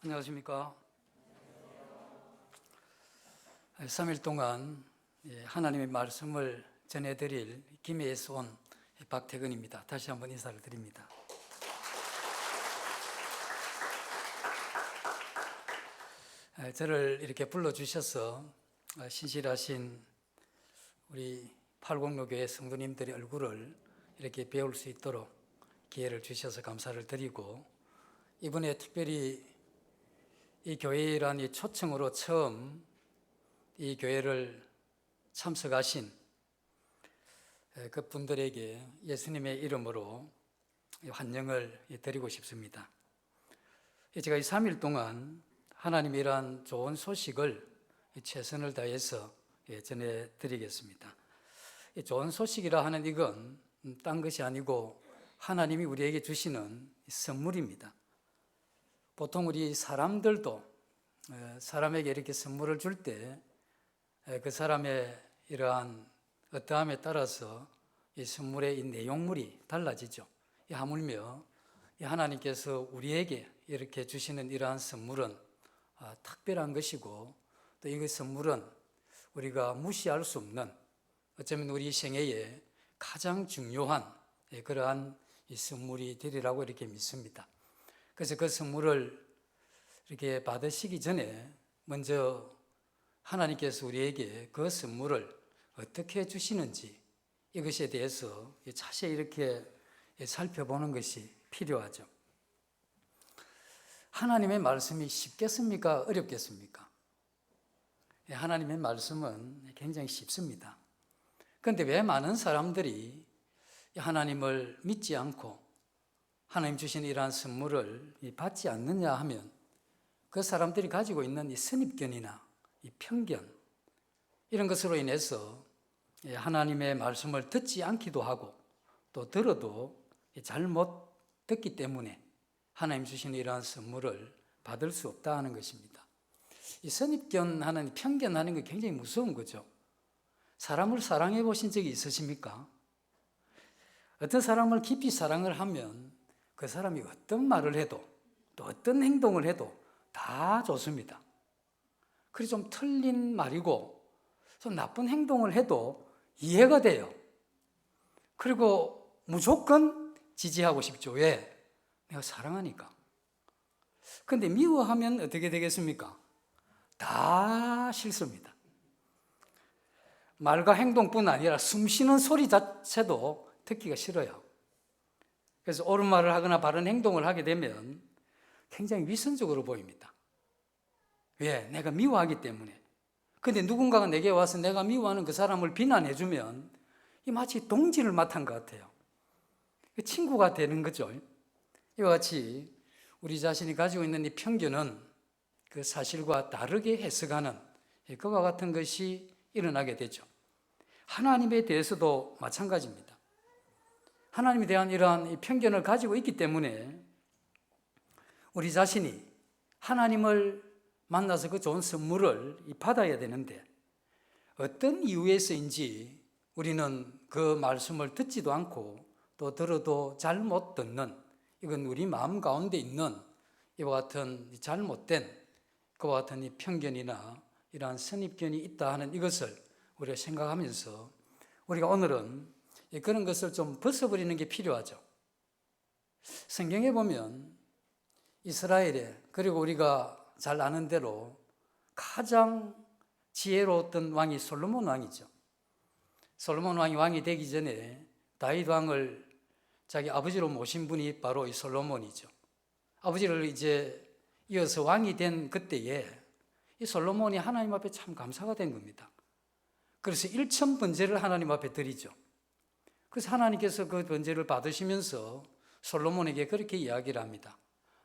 안녕하십니까. 3일 동안 하나님의 말씀을 전해드릴 김해에서 온 박태근입니다. 다시 한번 인사를 드립니다. 저를 이렇게 불러주셔서 신실하신 우리 팔공로교회 성도님들의 얼굴을 이렇게 배울 수 있도록 기회를 주셔서 감사를 드리고, 이번에 특별히 이 교회란 이 초청으로 처음 이 교회를 참석하신 그 분들에게 예수님의 이름으로 환영을 드리고 싶습니다. 제가 이 3일 동안 하나님의 이러한 좋은 소식을 최선을 다해서 전해드리겠습니다. 좋은 소식이라 하는 이건 딴 것이 아니고 하나님이 우리에게 주시는 선물입니다. 보통 우리 사람들도 사람에게 이렇게 선물을 줄 때 그 사람의 이러한 어떠함에 따라서 이 선물의 이 내용물이 달라지죠. 하물며 하나님께서 우리에게 이렇게 주시는 이러한 선물은 특별한 것이고, 또 이 선물은 우리가 무시할 수 없는, 어쩌면 우리 생애에 가장 중요한 그러한 이 선물이 되리라고 이렇게 믿습니다. 그래서 그 선물을 이렇게 받으시기 전에 먼저 하나님께서 우리에게 그 선물을 어떻게 주시는지, 이것에 대해서 자세히 이렇게 살펴보는 것이 필요하죠. 하나님의 말씀이 쉽겠습니까? 어렵겠습니까? 하나님의 말씀은 굉장히 쉽습니다. 그런데 왜 많은 사람들이 하나님을 믿지 않고 하나님 주신 이러한 선물을 받지 않느냐 하면, 그 사람들이 가지고 있는 이 선입견이나 이 편견, 이런 것으로 인해서 하나님의 말씀을 듣지 않기도 하고, 또 들어도 잘못 듣기 때문에 하나님 주신 이러한 선물을 받을 수 없다 하는 것입니다. 이 선입견하는, 편견하는 게 굉장히 무서운 거죠. 사람을 사랑해 보신 적이 있으십니까? 어떤 사람을 깊이 사랑을 하면 그 사람이 어떤 말을 해도, 또 어떤 행동을 해도 다 좋습니다. 그래서 좀 틀린 말이고 좀 나쁜 행동을 해도 이해가 돼요. 그리고 무조건 지지하고 싶죠. 왜? 내가 사랑하니까. 그런데 미워하면 어떻게 되겠습니까? 다 싫습니다. 말과 행동뿐 아니라 숨 쉬는 소리 자체도 듣기가 싫어요. 그래서 옳은 말을 하거나 바른 행동을 하게 되면 굉장히 위선적으로 보입니다. 왜? 내가 미워하기 때문에. 근데 누군가가 내게 와서 내가 미워하는 그 사람을 비난해주면 마치 동지를 맡은 것 같아요. 친구가 되는 거죠. 이와 같이 우리 자신이 가지고 있는 이 편견은 그 사실과 다르게 해석하는 그와 같은 것이 일어나게 되죠. 하나님에 대해서도 마찬가지입니다. 하나님에 대한 이러한 이 편견을 가지고 있기 때문에 우리 자신이 하나님을 만나서 그 좋은 선물을 받아야 되는데, 어떤 이유에서인지 우리는 그 말씀을 듣지도 않고, 또 들어도 잘못 듣는, 이건 우리 마음 가운데 있는 이와 같은 잘못된 그와 같은 이 편견이나 이러한 선입견이 있다 하는 이것을 우리가 생각하면서, 우리가 오늘은 그런 것을 좀 벗어버리는 게 필요하죠. 성경에 보면 이스라엘에, 그리고 우리가 잘 아는 대로 가장 지혜로웠던 왕이 솔로몬 왕이죠. 솔로몬 왕이 왕이 되기 전에 다윗 왕을 자기 아버지로 모신 분이 바로 이 솔로몬이죠. 아버지를 이제 이어서 왕이 된 그때에 이 솔로몬이 하나님 앞에 참 감사가 된 겁니다. 그래서 일천 번제를 하나님 앞에 드리죠. 그래서 하나님께서 그 번제를 받으시면서 솔로몬에게 그렇게 이야기를 합니다.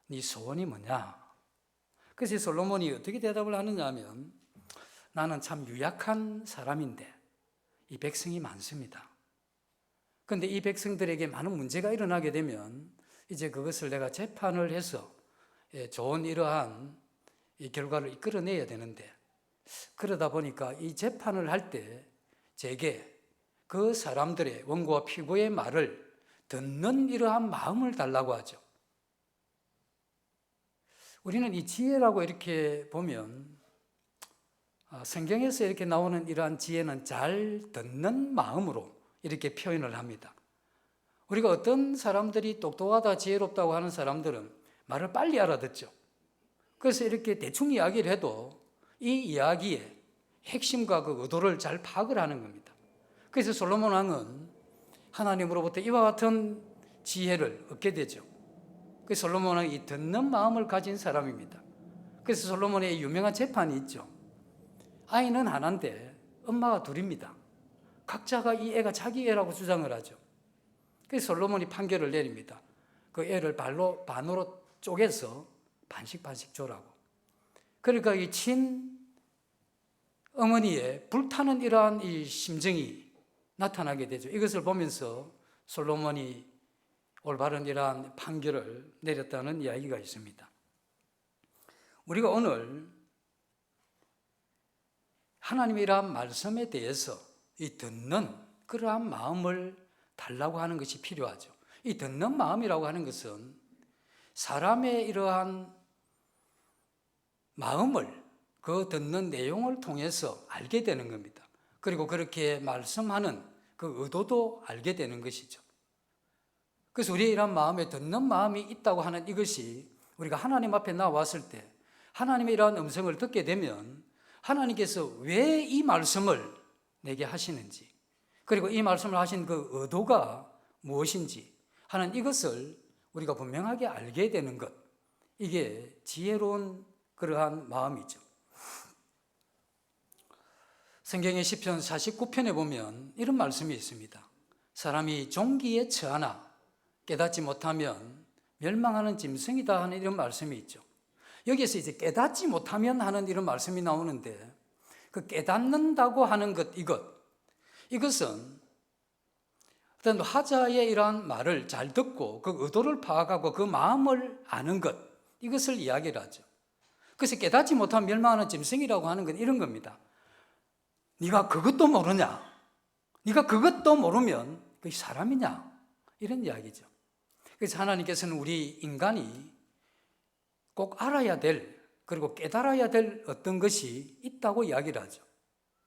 네 소원이 뭐냐? 그래서 솔로몬이 어떻게 대답을 하느냐 하면, 나는 참 유약한 사람인데 이 백성이 많습니다. 그런데 이 백성들에게 많은 문제가 일어나게 되면 이제 그것을 내가 재판을 해서 좋은 이러한 이 결과를 이끌어내야 되는데, 그러다 보니까 이 재판을 할 때 제게 그 사람들의 원고와 피고의 말을 듣는 이러한 마음을 달라고 하죠. 우리는 이 지혜라고 이렇게 보면 성경에서 이렇게 나오는 이러한 지혜는 잘 듣는 마음으로 이렇게 표현을 합니다. 우리가 어떤 사람들이 똑똑하다, 지혜롭다고 하는 사람들은 말을 빨리 알아듣죠. 그래서 이렇게 대충 이야기를 해도 이 이야기의 핵심과 그 의도를 잘 파악을 하는 겁니다. 그래서 솔로몬 왕은 하나님으로부터 이와 같은 지혜를 얻게 되죠. 그래서 솔로몬 왕이 듣는 마음을 가진 사람입니다. 그래서 솔로몬의 유명한 재판이 있죠. 아이는 하나인데 엄마가 둘입니다. 각자가 이 애가 자기 애라고 주장을 하죠. 그래서 솔로몬이 판결을 내립니다. 그 애를 반으로 쪼개서 반씩 줘라고. 그러니까 이 친어머니의 불타는 이러한 이 심정이 나타나게 되죠. 이것을 보면서 솔로몬이 올바른 이러한 판결을 내렸다는 이야기가 있습니다. 우리가 오늘 하나님의 이러한 말씀에 대해서 이 듣는 그러한 마음을 달라고 하는 것이 필요하죠. 이 듣는 마음이라고 하는 것은 사람의 이러한 마음을 그 듣는 내용을 통해서 알게 되는 겁니다. 그리고 그렇게 말씀하는 그 의도도 알게 되는 것이죠. 그래서 우리의 이런 마음에 듣는 마음이 있다고 하는 이것이 우리가 하나님 앞에 나왔을 때 하나님의 이러한 음성을 듣게 되면 하나님께서 왜 이 말씀을 내게 하시는지, 그리고 이 말씀을 하신 그 의도가 무엇인지 하는 이것을 우리가 분명하게 알게 되는 것, 이게 지혜로운 그러한 마음이죠. 성경의 시편 49편에 보면 이런 말씀이 있습니다. 사람이 종기에 처하나 깨닫지 못하면 멸망하는 짐승이다 하는 이런 말씀이 있죠. 여기에서 이제 깨닫지 못하면 하는 이런 말씀이 나오는데, 그 깨닫는다고 하는 것, 이것은 어떤 하자의 이러한 말을 잘 듣고 그 의도를 파악하고 그 마음을 아는 것, 이것을 이야기를 하죠. 그래서 깨닫지 못하면 멸망하는 짐승이라고 하는 건 이런 겁니다. 네가 그것도 모르냐? 네가 그것도 모르면 그게 사람이냐? 이런 이야기죠. 그래서 하나님께서는 우리 인간이 꼭 알아야 될, 그리고 깨달아야 될 어떤 것이 있다고 이야기를 하죠.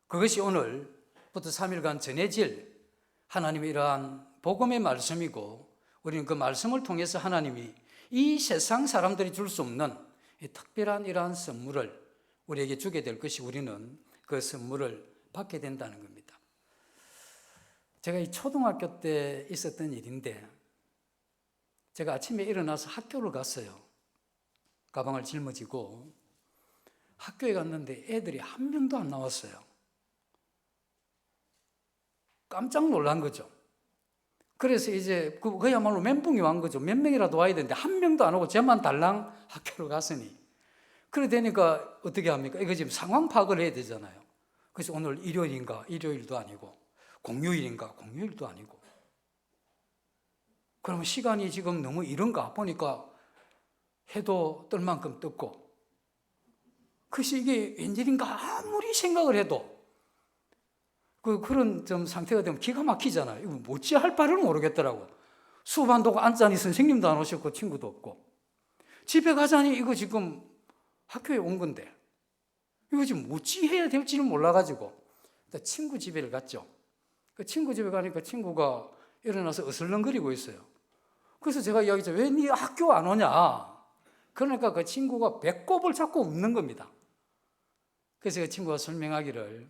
그것이 오늘부터 3일간 전해질 하나님의 이러한 복음의 말씀이고, 우리는 그 말씀을 통해서 하나님이 이 세상 사람들이 줄 수 없는 이 특별한 이러한 선물을 우리에게 주게 될 것이, 우리는 그 선물을 받게 된다는 겁니다. 제가 이 초등학교 때 있었던 일인데, 제가 아침에 일어나서 학교를 갔어요. 가방을 짊어지고 학교에 갔는데 애들이 한 명도 안 나왔어요. 깜짝 놀란 거죠. 그래서 이제 그야말로 멘붕이 온 거죠. 몇 명이라도 와야 되는데 한 명도 안 오고 저만 달랑 학교로 갔으니. 그래 되니까 어떻게 합니까? 이거 지금 상황 파악을 해야 되잖아요. 그래서 오늘 일요일인가? 일요일도 아니고, 공휴일인가? 공휴일도 아니고. 그러면 시간이 지금 너무 이른가 보니까 해도 뜰 만큼 떴고, 그래서 이게 웬일인가 아무리 생각을 해도 그런 좀 상태가 되면 기가 막히잖아요. 이거 어찌할 바를 모르겠더라고. 수업 안 두고 앉자니 선생님도 안 오셨고 친구도 없고, 집에 가자니 이거 지금 학교에 온 건데 이거 지금 어찌 해야 될지는 몰라가지고 친구 집에 갔죠. 그 친구 집에 가니까 친구가 일어나서 어슬렁거리고 있어요. 그래서 제가 이야기했죠. 왜 네 학교 안 오냐? 그러니까 그 친구가 배꼽을 잡고 웃는 겁니다. 그래서 그 친구가 설명하기를,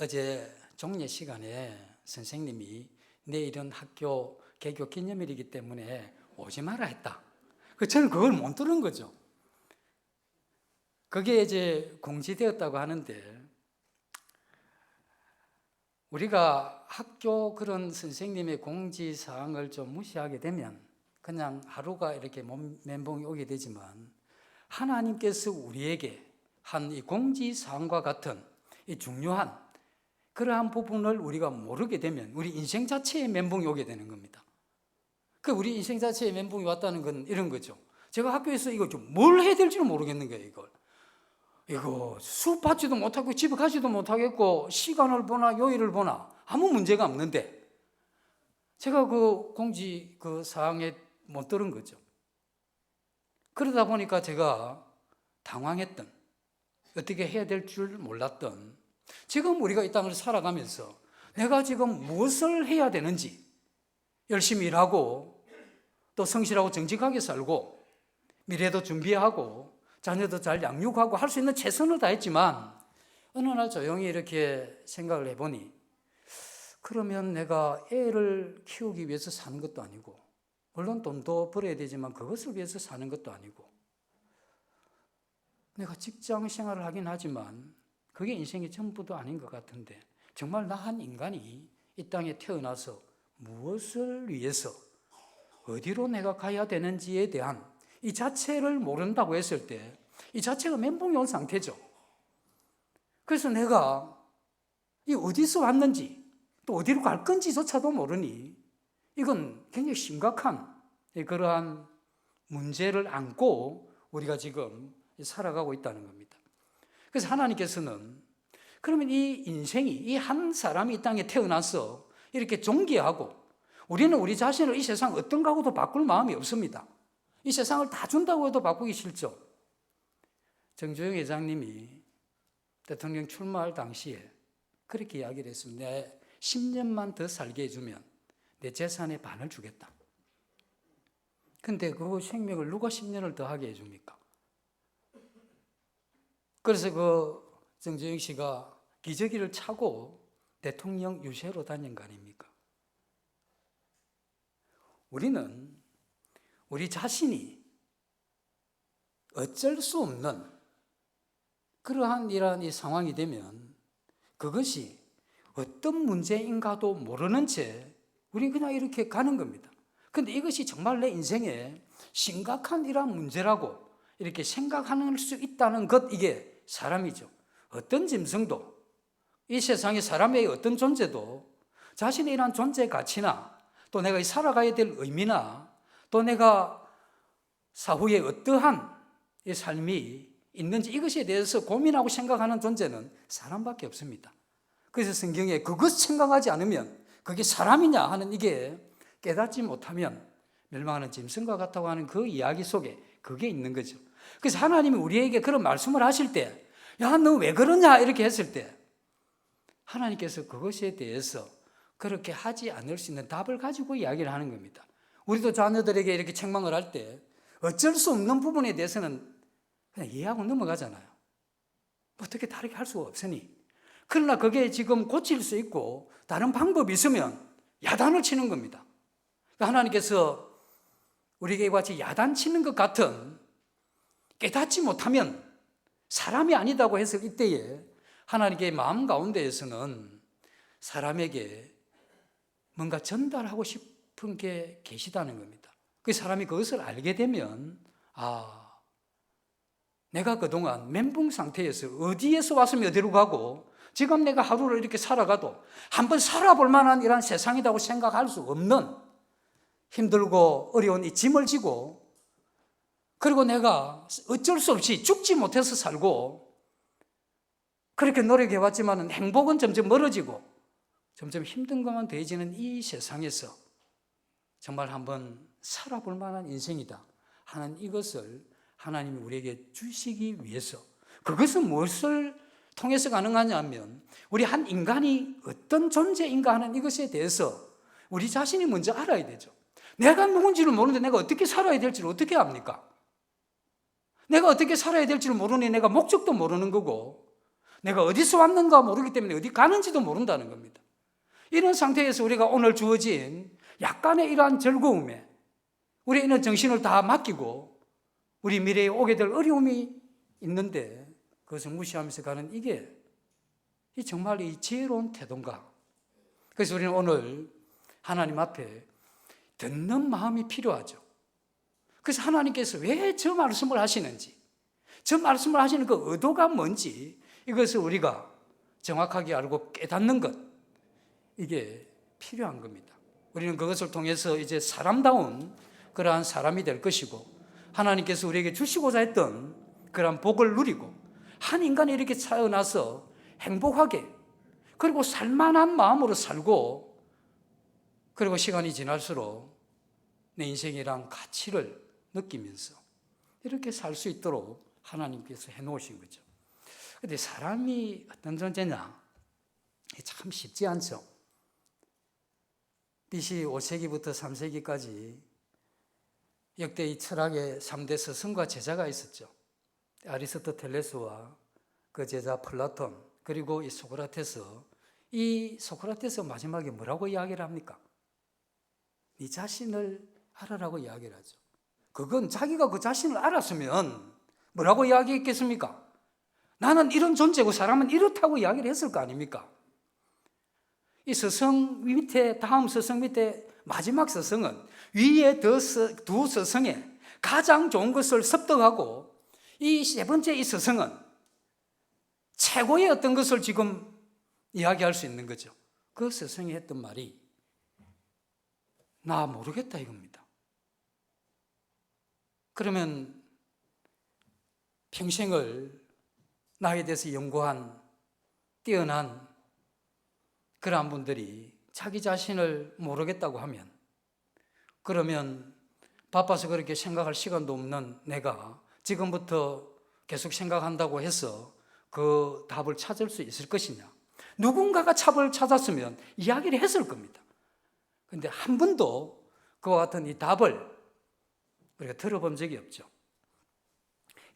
어제 종례 시간에 선생님이 내일은 학교 개교 기념일이기 때문에 오지 마라 했다. 저는 그걸 못 들은 거죠. 그게 이제 공지되었다고 하는데, 우리가 학교 그런 선생님의 공지사항을 좀 무시하게 되면 그냥 하루가 이렇게 멘붕이 오게 되지만, 하나님께서 우리에게 한 이 공지사항과 같은 이 중요한 그러한 부분을 우리가 모르게 되면 우리 인생 자체에 멘붕이 오게 되는 겁니다. 우리 인생 자체에 멘붕이 왔다는 건 이런 거죠. 제가 학교에서 이거 좀 뭘 해야 될지는 모르겠는 거예요. 이거 수업 받지도 못하고 집에 가지도 못하겠고, 시간을 보나 요일을 보나 아무 문제가 없는데 제가 그 공지 그 사항에 못 들은 거죠. 그러다 보니까 제가 당황했던, 어떻게 해야 될 줄 몰랐던, 지금 우리가 이 땅을 살아가면서 내가 지금 무엇을 해야 되는지, 열심히 일하고 또 성실하고 정직하게 살고 미래도 준비하고 자녀도 잘 양육하고 할 수 있는 최선을 다했지만 어느 날 조용히 이렇게 생각을 해보니, 그러면 내가 애를 키우기 위해서 사는 것도 아니고, 물론 돈도 벌어야 되지만 그것을 위해서 사는 것도 아니고, 내가 직장 생활을 하긴 하지만 그게 인생의 전부도 아닌 것 같은데, 정말 나 한 인간이 이 땅에 태어나서 무엇을 위해서 어디로 내가 가야 되는지에 대한 이 자체를 모른다고 했을 때 이 자체가 멘붕이 온 상태죠. 그래서 내가 이 어디서 왔는지 또 어디로 갈 건지조차도 모르니 이건 굉장히 심각한 그러한 문제를 안고 우리가 지금 살아가고 있다는 겁니다. 그래서 하나님께서는 그러면 이 인생이, 이 한 사람이 이 땅에 태어나서 이렇게 존귀하고 우리는 우리 자신을 이 세상 어떤 거하고도 바꿀 마음이 없습니다. 이 세상을 다 준다고 해도 바꾸기 싫죠. 정주영 회장님이 대통령 출마할 당시에 그렇게 이야기를 했습니다. 내 10년만 더 살게 해주면 내 재산의 반을 주겠다. 근데 그 생명을 누가 10년을 더 하게 해줍니까? 그래서 그 정주영 씨가 기저귀를 차고 대통령 유세로 다닌 거 아닙니까? 우리는 우리 자신이 어쩔 수 없는 그러한 이러한 이 상황이 되면 그것이 어떤 문제인가도 모르는 채 우리는 그냥 이렇게 가는 겁니다. 그런데 이것이 정말 내 인생에 심각한 이러한 문제라고 이렇게 생각하는 수 있다는 것, 이게 사람이죠. 어떤 짐승도, 이 세상에 사람의 어떤 존재도 자신의 이러한 존재 가치나 또 내가 살아가야 될 의미나 또 내가 사후에 어떠한 이 삶이 있는지 이것에 대해서 고민하고 생각하는 존재는 사람밖에 없습니다. 그래서 성경에 그것 생각하지 않으면 그게 사람이냐 하는 이게 깨닫지 못하면 멸망하는 짐승과 같다고 하는 그 이야기 속에 그게 있는 거죠. 그래서 하나님이 우리에게 그런 말씀을 하실 때, 야, 너 왜 그러냐 이렇게 했을 때 하나님께서 그것에 대해서 그렇게 하지 않을 수 있는 답을 가지고 이야기를 하는 겁니다. 우리도 자녀들에게 이렇게 책망을 할 때 어쩔 수 없는 부분에 대해서는 그냥 이해하고 넘어가잖아요. 어떻게 다르게 할 수가 없으니. 그러나 그게 지금 고칠 수 있고 다른 방법이 있으면 야단을 치는 겁니다. 하나님께서 우리에게 같이 야단치는 것 같은, 깨닫지 못하면 사람이 아니다고 했을 이때에 하나님의 마음 가운데에서는 사람에게 뭔가 전달하고 싶은 게 계시다는 겁니다. 그 사람이 그것을 알게 되면, 내가 그동안 멘붕 상태에서 어디에서 왔으면 어디로 가고 지금 내가 하루를 이렇게 살아가도 한번 살아볼 만한 이런 세상이라고 생각할 수 없는 힘들고 어려운 이 짐을 지고, 그리고 내가 어쩔 수 없이 죽지 못해서 살고 그렇게 노력해왔지만 행복은 점점 멀어지고 점점 힘든 것만 더해지는 이 세상에서 정말 한번 살아볼 만한 인생이다 하는 이것을 하나님이 우리에게 주시기 위해서, 그것은 무엇을 통해서 가능하냐 하면 우리 한 인간이 어떤 존재인가 하는 이것에 대해서 우리 자신이 먼저 알아야 되죠. 내가 누군지를 모르는데 내가 어떻게 살아야 될지를 어떻게 압니까? 내가 어떻게 살아야 될지를 모르니 내가 목적도 모르는 거고 내가 어디서 왔는가 모르기 때문에 어디 가는지도 모른다는 겁니다. 이런 상태에서 우리가 오늘 주어진 약간의 이러한 즐거움에 우리 있는 정신을 다 맡기고 우리 미래에 오게 될 어려움이 있는데 그것을 무시하면서 가는 이게 정말 이 지혜로운 태도인가? 그래서 우리는 오늘 하나님 앞에 듣는 마음이 필요하죠. 그래서 하나님께서 왜 저 말씀을 하시는지, 저 말씀을 하시는 그 의도가 뭔지 이것을 우리가 정확하게 알고 깨닫는 것, 이게 필요한 겁니다. 우리는 그것을 통해서 이제 사람다운 그러한 사람이 될 것이고 하나님께서 우리에게 주시고자 했던 그러한 복을 누리고 한 인간이 이렇게 태어나서 행복하게 그리고 살만한 마음으로 살고 그리고 시간이 지날수록 내 인생이란 가치를 느끼면서 이렇게 살 수 있도록 하나님께서 해놓으신 거죠. 그런데 사람이 어떤 존재냐? 참 쉽지 않죠. BC 5세기부터 3세기까지 역대 이 철학의 3대 스승과 제자가 있었죠. 아리스토텔레스와 그 제자 플라톤, 그리고 이 소크라테스. 이 소크라테스 마지막에 뭐라고 이야기를 합니까? 네 자신을 알아라고 이야기를 하죠. 그건 자기가 그 자신을 알았으면 뭐라고 이야기했겠습니까? 나는 이런 존재고 사람은 이렇다고 이야기를 했을 거 아닙니까? 이 스승 밑에, 다음 스승 밑에 마지막 스승은 위에 두 스승의 가장 좋은 것을 습득하고, 이 세 번째 이 스승은 최고의 어떤 것을 지금 이야기할 수 있는 거죠. 그 스승이 했던 말이 나 모르겠다 이겁니다. 그러면 평생을 나에 대해서 연구한 뛰어난 그러한 분들이 자기 자신을 모르겠다고 하면, 그러면 바빠서 그렇게 생각할 시간도 없는 내가 지금부터 계속 생각한다고 해서 그 답을 찾을 수 있을 것이냐? 누군가가 답을 찾았으면 이야기를 했을 겁니다. 그런데 한 번도 그와 같은 이 답을 우리가 들어본 적이 없죠.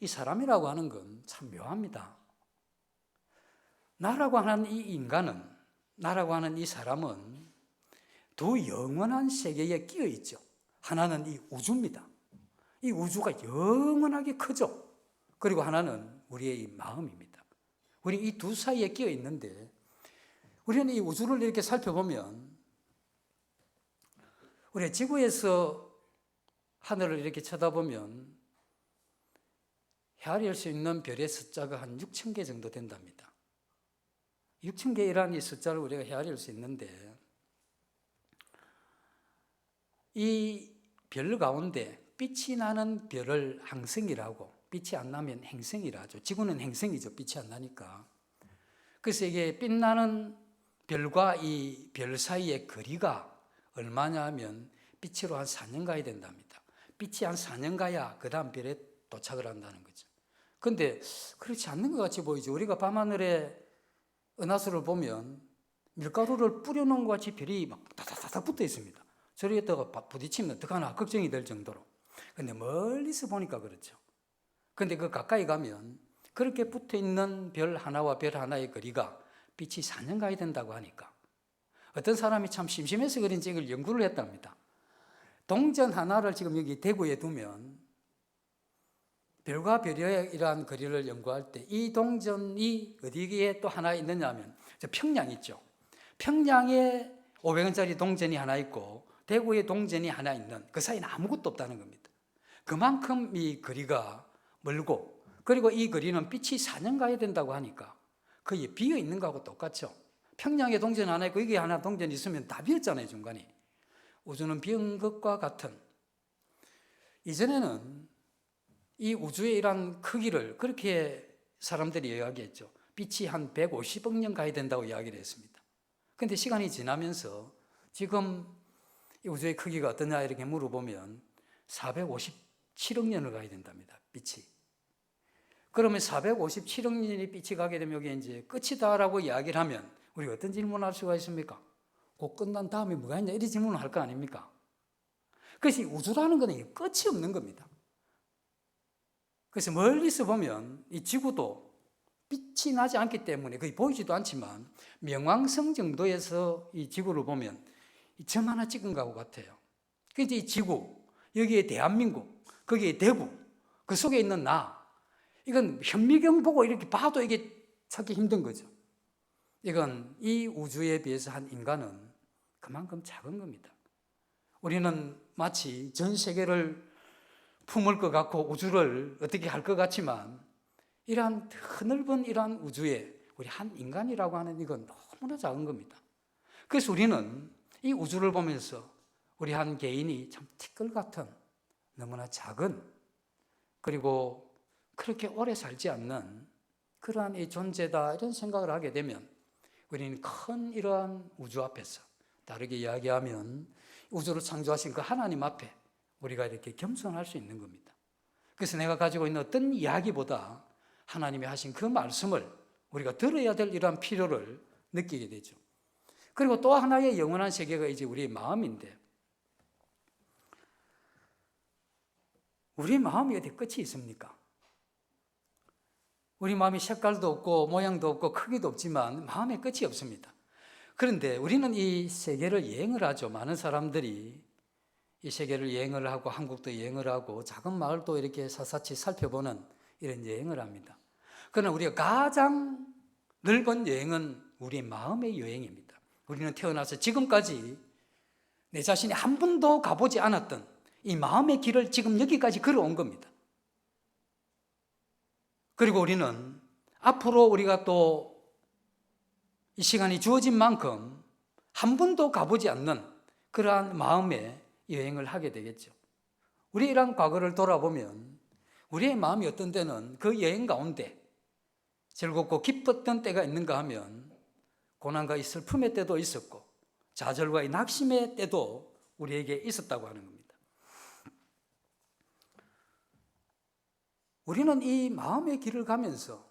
이 사람이라고 하는 건 참 묘합니다. 나라고 하는 이 인간은, 나라고 하는 이 사람은 두 영원한 세계에 끼어 있죠. 하나는 이 우주입니다. 이 우주가 영원하게 크죠. 그리고 하나는 우리의 이 마음입니다. 우리 이 두 사이에 끼어 있는데, 우리는 이 우주를 이렇게 살펴보면 우리 지구에서 하늘을 이렇게 쳐다보면 헤아릴 수 있는 별의 숫자가 한 6,000개 정도 된답니다. 6,000개라는 이 숫자를 우리가 헤아릴 수 있는데, 이 별 가운데 빛이 나는 별을 항성이라고, 빛이 안 나면 행성이라 하죠. 지구는 행성이죠. 빛이 안 나니까. 그래서 이게 빛나는 별과 이 별 사이의 거리가 얼마냐 하면 빛으로 한 4년 가야 된답니다. 빛이 한 4년 가야 그 다음 별에 도착을 한다는 거죠. 그런데 그렇지 않는 것 같이 보이죠. 우리가 밤하늘에 은하수를 보면 밀가루를 뿌려놓은 것 같이 별이 막 다다다닥 붙어 있습니다. 저리에다가 부딪히면 어떡하나 걱정이 될 정도로. 그런데 멀리서 보니까 그렇죠. 그런데 그 가까이 가면 그렇게 붙어 있는 별 하나와 별 하나의 거리가 빛이 4년 가야 된다고 하니까 어떤 사람이 참 심심해서 그런지 이걸 연구를 했답니다. 동전 하나를 지금 여기 대구에 두면 별과 별의 이러한 거리를 연구할 때 이 동전이 어디에 또 하나 있느냐 하면 평양 있죠. 평양에 500원짜리 동전이 하나 있고 대구에 동전이 하나 있는 그 사이는 아무것도 없다는 겁니다. 그만큼 이 거리가 멀고, 그리고 이 거리는 빛이 4년 가야 된다고 하니까 거의 비어 있는 거하고 똑같죠. 평양에 동전 하나 있고 여기 하나 동전 있으면 다 비었잖아요, 중간에. 우주는 비은 것과 같은, 이전에는 이 우주의 이런 크기를 그렇게 사람들이 이야기했죠. 빛이 한 150억 년 가야 된다고 이야기를 했습니다. 그런데 시간이 지나면서 지금 이 우주의 크기가 어떠냐 이렇게 물어보면 457억 년을 가야 된답니다, 빛이. 그러면 457억 년이 빛이 가게 되면 여기 이제 끝이다라고 이야기를 하면 우리가 어떤 질문을 할 수가 있습니까? 곧 끝난 다음에 뭐가 있냐 이런 질문을 할 거 아닙니까? 그래서 우주라는 것은 끝이 없는 겁니다. 그래서 멀리서 보면 이 지구도 빛이 나지 않기 때문에 거의 보이지도 않지만 명왕성 정도에서 이 지구를 보면 점 하나 찍은 것하고 같아요. 그래서 이 지구, 여기에 대한민국, 거기에 대구, 그 속에 있는 나, 이건 현미경 보고 이렇게 봐도 이게 찾기 힘든 거죠. 이건 이 우주에 비해서 한 인간은 그만큼 작은 겁니다. 우리는 마치 전 세계를 품을 것 같고 우주를 어떻게 할 것 같지만 이러한 넓은 이러한 우주에 우리 한 인간이라고 하는 이건 너무나 작은 겁니다. 그래서 우리는 이 우주를 보면서 우리 한 개인이 참 티끌 같은 너무나 작은, 그리고 그렇게 오래 살지 않는 그러한 이 존재다 이런 생각을 하게 되면 우리는 큰 이러한 우주 앞에서, 다르게 이야기하면 우주를 창조하신 그 하나님 앞에 우리가 이렇게 겸손할 수 있는 겁니다. 그래서 내가 가지고 있는 어떤 이야기보다 하나님이 하신 그 말씀을 우리가 들어야 될 이러한 필요를 느끼게 되죠. 그리고 또 하나의 영원한 세계가 이제 우리의 마음인데, 우리 마음이 어디 끝이 있습니까? 우리 마음이 색깔도 없고 모양도 없고 크기도 없지만 마음에 끝이 없습니다. 그런데 우리는 이 세계를 여행을 하죠. 많은 사람들이 이 세계를 여행을 하고 한국도 여행을 하고 작은 마을도 이렇게 샅샅이 살펴보는 이런 여행을 합니다. 그러나 우리가 가장 넓은 여행은 우리 마음의 여행입니다. 우리는 태어나서 지금까지 내 자신이 한 번도 가보지 않았던 이 마음의 길을 지금 여기까지 걸어온 겁니다. 그리고 우리는 앞으로 우리가 또 이 시간이 주어진 만큼 한 번도 가보지 않는 그러한 마음의 여행을 하게 되겠죠. 우리 이런 과거를 돌아보면 우리의 마음이 어떤 때는 그 여행 가운데 즐겁고 기뻤던 때가 있는가 하면 고난과 이 슬픔의 때도 있었고 좌절과 이 낙심의 때도 우리에게 있었다고 하는 겁니다. 우리는 이 마음의 길을 가면서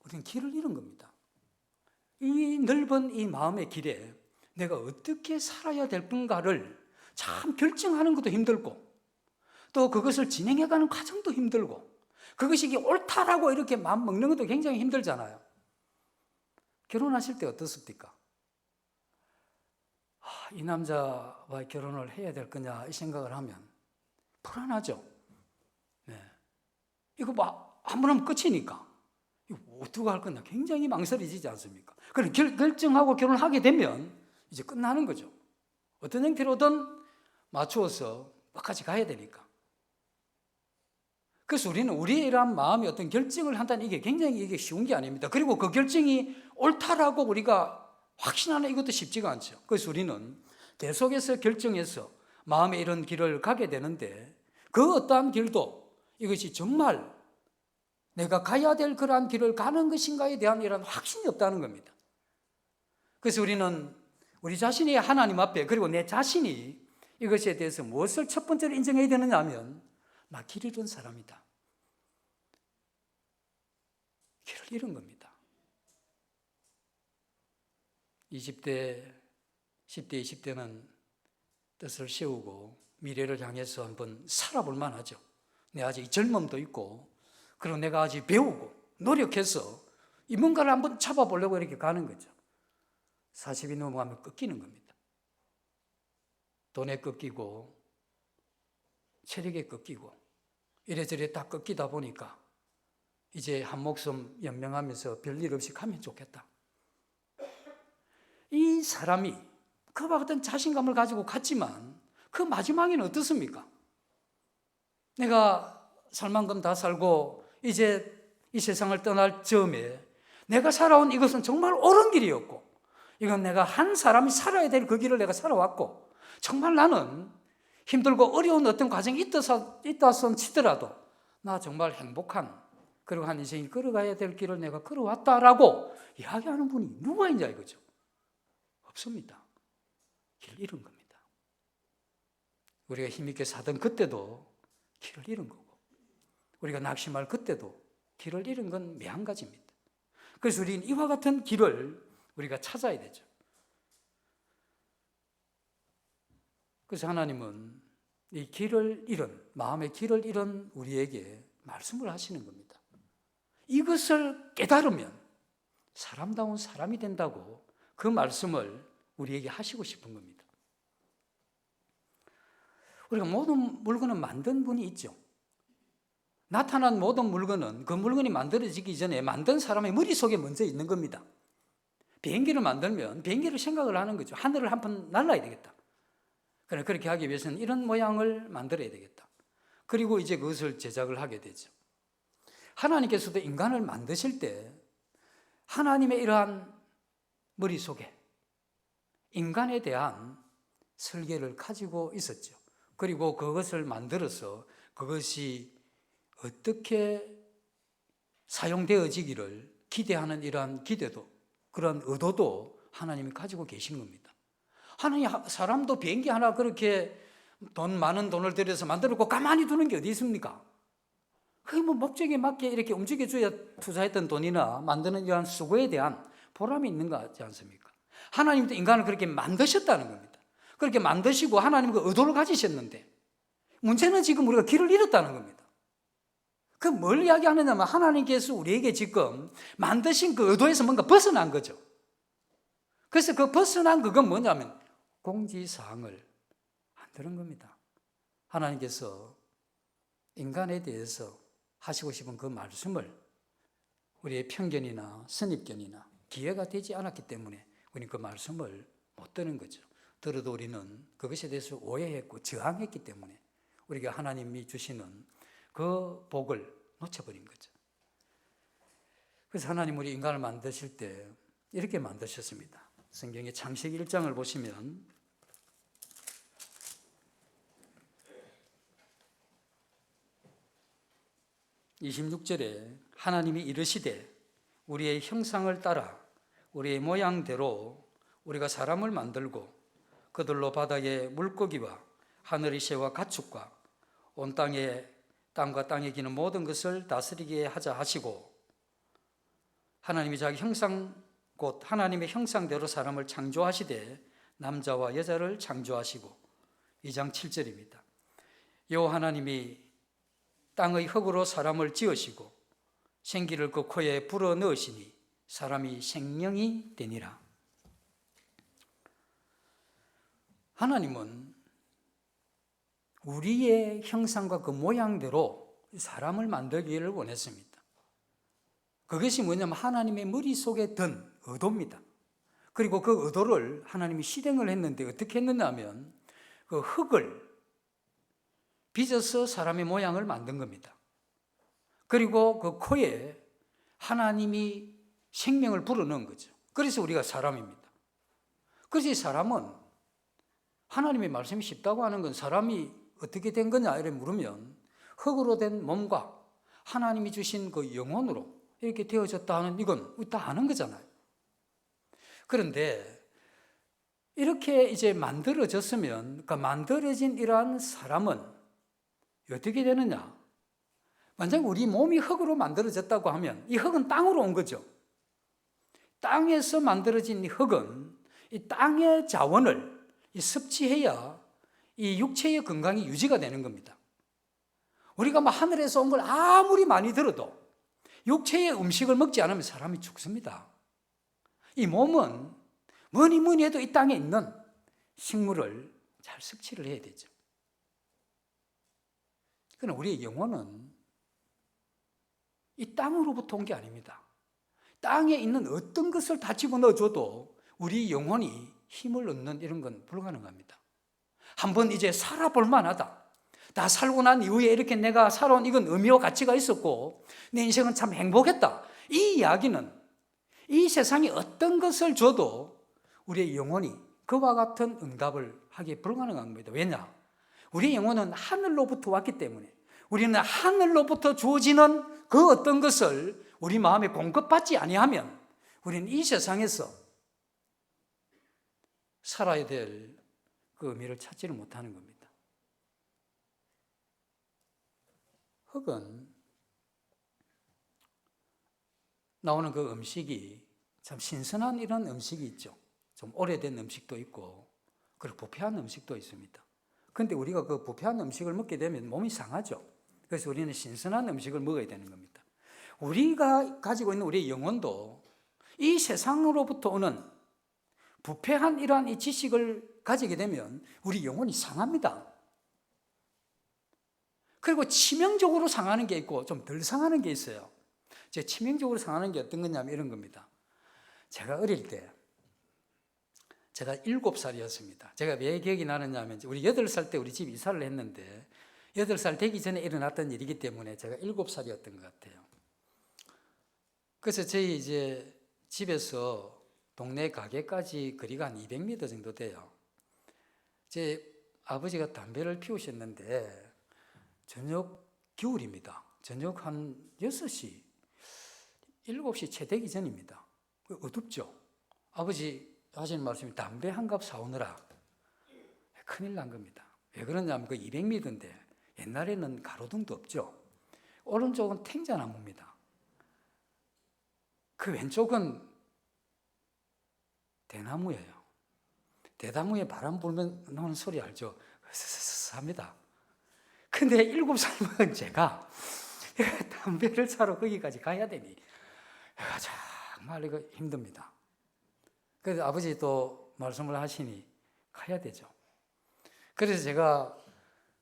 우리는 길을 잃은 겁니다. 이 넓은 이 마음의 길에 내가 어떻게 살아야 될 건가를 참 결정하는 것도 힘들고 또 그것을 진행해가는 과정도 힘들고 그것이 이게 옳다라고 이렇게 마음 먹는 것도 굉장히 힘들잖아요. 결혼하실 때 어떻습니까? 이 남자와 결혼을 해야 될 거냐 이 생각을 하면 불안하죠. 네. 이거 한번 하면 끝이니까 이거 어떻게 할 거냐 굉장히 망설여지지 않습니까? 그럼 결정하고 결혼을 하게 되면 이제 끝나는 거죠. 어떤 형태로든 맞추어서 끝까지 가야 되니까. 그래서 우리는 우리의 이러한 마음이 어떤 결정을 한다는 이게 굉장히 이게 쉬운 게 아닙니다. 그리고 그 결정이 옳다라고 우리가 확신하는 이것도 쉽지가 않죠. 그래서 우리는 계속해서 결정해서 마음의 이런 길을 가게 되는데 그 어떠한 길도 이것이 정말 내가 가야 될 그러한 길을 가는 것인가에 대한 이런 확신이 없다는 겁니다. 그래서 우리는 우리 자신이 하나님 앞에 그리고 내 자신이 이것에 대해서 무엇을 첫 번째로 인정해야 되느냐 하면 나 길 잃은 사람이다. 길을 잃은 겁니다. 20대, 10대, 20대는 뜻을 세우고 미래를 향해서 한번 살아볼 만하죠. 내 아직 젊음도 있고 그리고 내가 아직 배우고 노력해서 이 뭔가를 한번 잡아보려고 이렇게 가는 거죠. 40이 넘어가면 꺾이는 겁니다. 돈에 꺾이고 체력에 꺾이고 이래저래 다 꺾이다 보니까 이제 한 목숨 연명하면서 별일 없이 가면 좋겠다. 이 사람이 그와 같은 자신감을 가지고 갔지만 그 마지막에는 어떻습니까? 내가 살만큼 다 살고 이제 이 세상을 떠날 즈음에 내가 살아온 이것은 정말 옳은 길이었고 이건 내가 한 사람이 살아야 될 그 길을 내가 살아왔고 정말 나는 힘들고 어려운 어떤 과정이 있다 손 치더라도 나 정말 행복한 그리고 한 인생이 걸어가야 될 길을 내가 걸어왔다라고 이야기하는 분이 누가 있냐 이거죠. 없습니다. 길 잃은 겁니다. 우리가 힘있게 사던 그때도 길을 잃은 거고 우리가 낙심할 그때도 길을 잃은 건 매한가지입니다. 그래서 우리는 이와 같은 길을 우리가 찾아야 되죠. 그래서 하나님은 이 길을 잃은, 마음의 길을 잃은 우리에게 말씀을 하시는 겁니다. 이것을 깨달으면 사람다운 사람이 된다고 그 말씀을 우리에게 하시고 싶은 겁니다. 우리가 모든 물건을 만든 분이 있죠. 나타난 모든 물건은 그 물건이 만들어지기 전에 만든 사람의 머릿속에 먼저 있는 겁니다. 비행기를 만들면 비행기를 생각을 하는 거죠. 하늘을 한번 날아야 되겠다. 그렇게 하기 위해서는 이런 모양을 만들어야 되겠다. 그리고 이제 그것을 제작을 하게 되죠. 하나님께서도 인간을 만드실 때 하나님의 이러한 머릿속에 인간에 대한 설계를 가지고 있었죠. 그리고 그것을 만들어서 그것이 어떻게 사용되어지기를 기대하는 이러한 기대도 그런 의도도 하나님이 가지고 계신 겁니다. 하나님 사람도 비행기 하나 그렇게 많은 돈을 들여서 만들었고 가만히 두는 게 어디 있습니까? 그게 뭐 목적에 맞게 이렇게 움직여줘야 투자했던 돈이나 만드는 이러한 수고에 대한 보람이 있는 거 같지 않습니까? 하나님도 인간을 그렇게 만드셨다는 겁니다. 그렇게 만드시고 하나님 그 의도를 가지셨는데 문제는 지금 우리가 길을 잃었다는 겁니다. 그 뭘 이야기하느냐면 하나님께서 우리에게 지금 만드신 그 의도에서 뭔가 벗어난 거죠. 그래서 그 벗어난 그건 뭐냐면 공지사항을 만드는 겁니다. 하나님께서 인간에 대해서 하시고 싶은 그 말씀을 우리의 편견이나 선입견이나 기회가 되지 않았기 때문에 우리는 그 말씀을 못 듣는 거죠. 들어도 우리는 그것에 대해서 오해했고 저항했기 때문에 우리가 하나님이 주시는 그 복을 놓쳐버린 거죠. 그래서 하나님 우리 인간을 만드실 때 이렇게 만드셨습니다. 성경의 창세기 1장을 보시면 26절에 하나님이 이르시되 우리의 형상을 따라 우리의 모양대로 우리가 사람을 만들고 그들로 바다의 물고기와 하늘의 새와 가축과 온 땅과 땅에 기는 모든 것을 다스리게 하자 하시고 하나님이 자기 형상 곧 하나님의 형상대로 사람을 창조하시되 남자와 여자를 창조하시고 2장 7절입니다. 요 하나님이 땅의 흙으로 사람을 지으시고 생기를 그 코에 불어 넣으시니 사람이 생명이 되니라. 하나님은 우리의 형상과 그 모양대로 사람을 만들기를 원했습니다. 그것이 뭐냐면 하나님의 머릿속에 든 의도입니다. 그리고 그 의도를 하나님이 실행을 했는데 어떻게 했느냐 하면 그 흙을 빚어서 사람의 모양을 만든 겁니다. 그리고 그 코에 하나님이 생명을 불어넣은 거죠. 그래서 우리가 사람입니다. 그래서 이 사람은 하나님의 말씀이 쉽다고 하는 건 사람이 어떻게 된 거냐 이렇게 물으면 흙으로 된 몸과 하나님이 주신 그 영혼으로 이렇게 되어졌다 하는 이건 다 아는 거잖아요. 그런데 이렇게 이제 만들어졌으면 그 만들어진 이러한 사람은 어떻게 되느냐? 만약에 우리 몸이 흙으로 만들어졌다고 하면 이 흙은 땅으로 온 거죠. 땅에서 만들어진 이 흙은 이 땅의 자원을 섭취해야 이 육체의 건강이 유지가 되는 겁니다. 우리가 뭐 하늘에서 온 걸 아무리 많이 들어도 육체의 음식을 먹지 않으면 사람이 죽습니다. 이 몸은 뭐니 해도 이 땅에 있는 식물을 잘 섭취를 해야 되죠. 그러나 우리의 영혼은 이 땅으로부터 온 게 아닙니다. 땅에 있는 어떤 것을 다 집어넣어줘도 우리 영혼이 힘을 얻는 이런 건 불가능합니다. 한번 이제 살아볼 만하다. 다 살고 난 이후에 이렇게 내가 살아온 이건 의미와 가치가 있었고 내 인생은 참 행복했다. 이 이야기는 이 세상에 어떤 것을 줘도 우리의 영혼이 그와 같은 응답을 하기 불가능한 겁니다. 왜냐? 우리의 영혼은 하늘로부터 왔기 때문에 우리는 하늘로부터 주어지는 그 어떤 것을 우리 마음에 공급받지 아니하면 우리는 이 세상에서 살아야 될 그 의미를 찾지를 못하는 겁니다. 흙은 나오는 그 음식이 참 신선한 이런 음식이 있죠. 좀 오래된 음식도 있고 그리고 부패한 음식도 있습니다. 그런데 우리가 그 부패한 음식을 먹게 되면 몸이 상하죠. 그래서 우리는 신선한 음식을 먹어야 되는 겁니다. 우리가 가지고 있는 우리의 영혼도 이 세상으로부터 오는 부패한 이러한 이 지식을 가지게 되면 우리 영혼이 상합니다. 그리고 치명적으로 상하는 게 있고 좀 덜 상하는 게 있어요. 제 치명적으로 상하는 게 어떤 거냐면 이런 겁니다. 제가 어릴 때 제가 7살이었습니다. 제가 왜 기억이 나느냐면 우리 8살 때 우리 집 이사를 했는데 8살 되기 전에 일어났던 일이기 때문에 제가 7살이었던 것 같아요. 그래서 저희 이제 집에서 동네 가게까지 거리가 한 200m 정도 돼요. 제 아버지가 담배를 피우셨는데 저녁 겨울입니다. 저녁 한 6시, 7시 채 되기 전입니다. 어둡죠? 아버지 하시는 말씀이 담배 한 갑 사오느라 큰일 난 겁니다. 왜 그러냐면 그 200m인데 옛날에는 가로등도 없죠. 오른쪽은 탱자나무입니다. 그 왼쪽은 대나무예요. 대나무에 바람 불면 나오는 소리 알죠? 스스스 합니다. 근데 7살 먹은 제가 담배를 사러 거기까지 가야 되니 정말 이거 힘듭니다. 그래서 아버지 또 말씀을 하시니 가야 되죠. 그래서 제가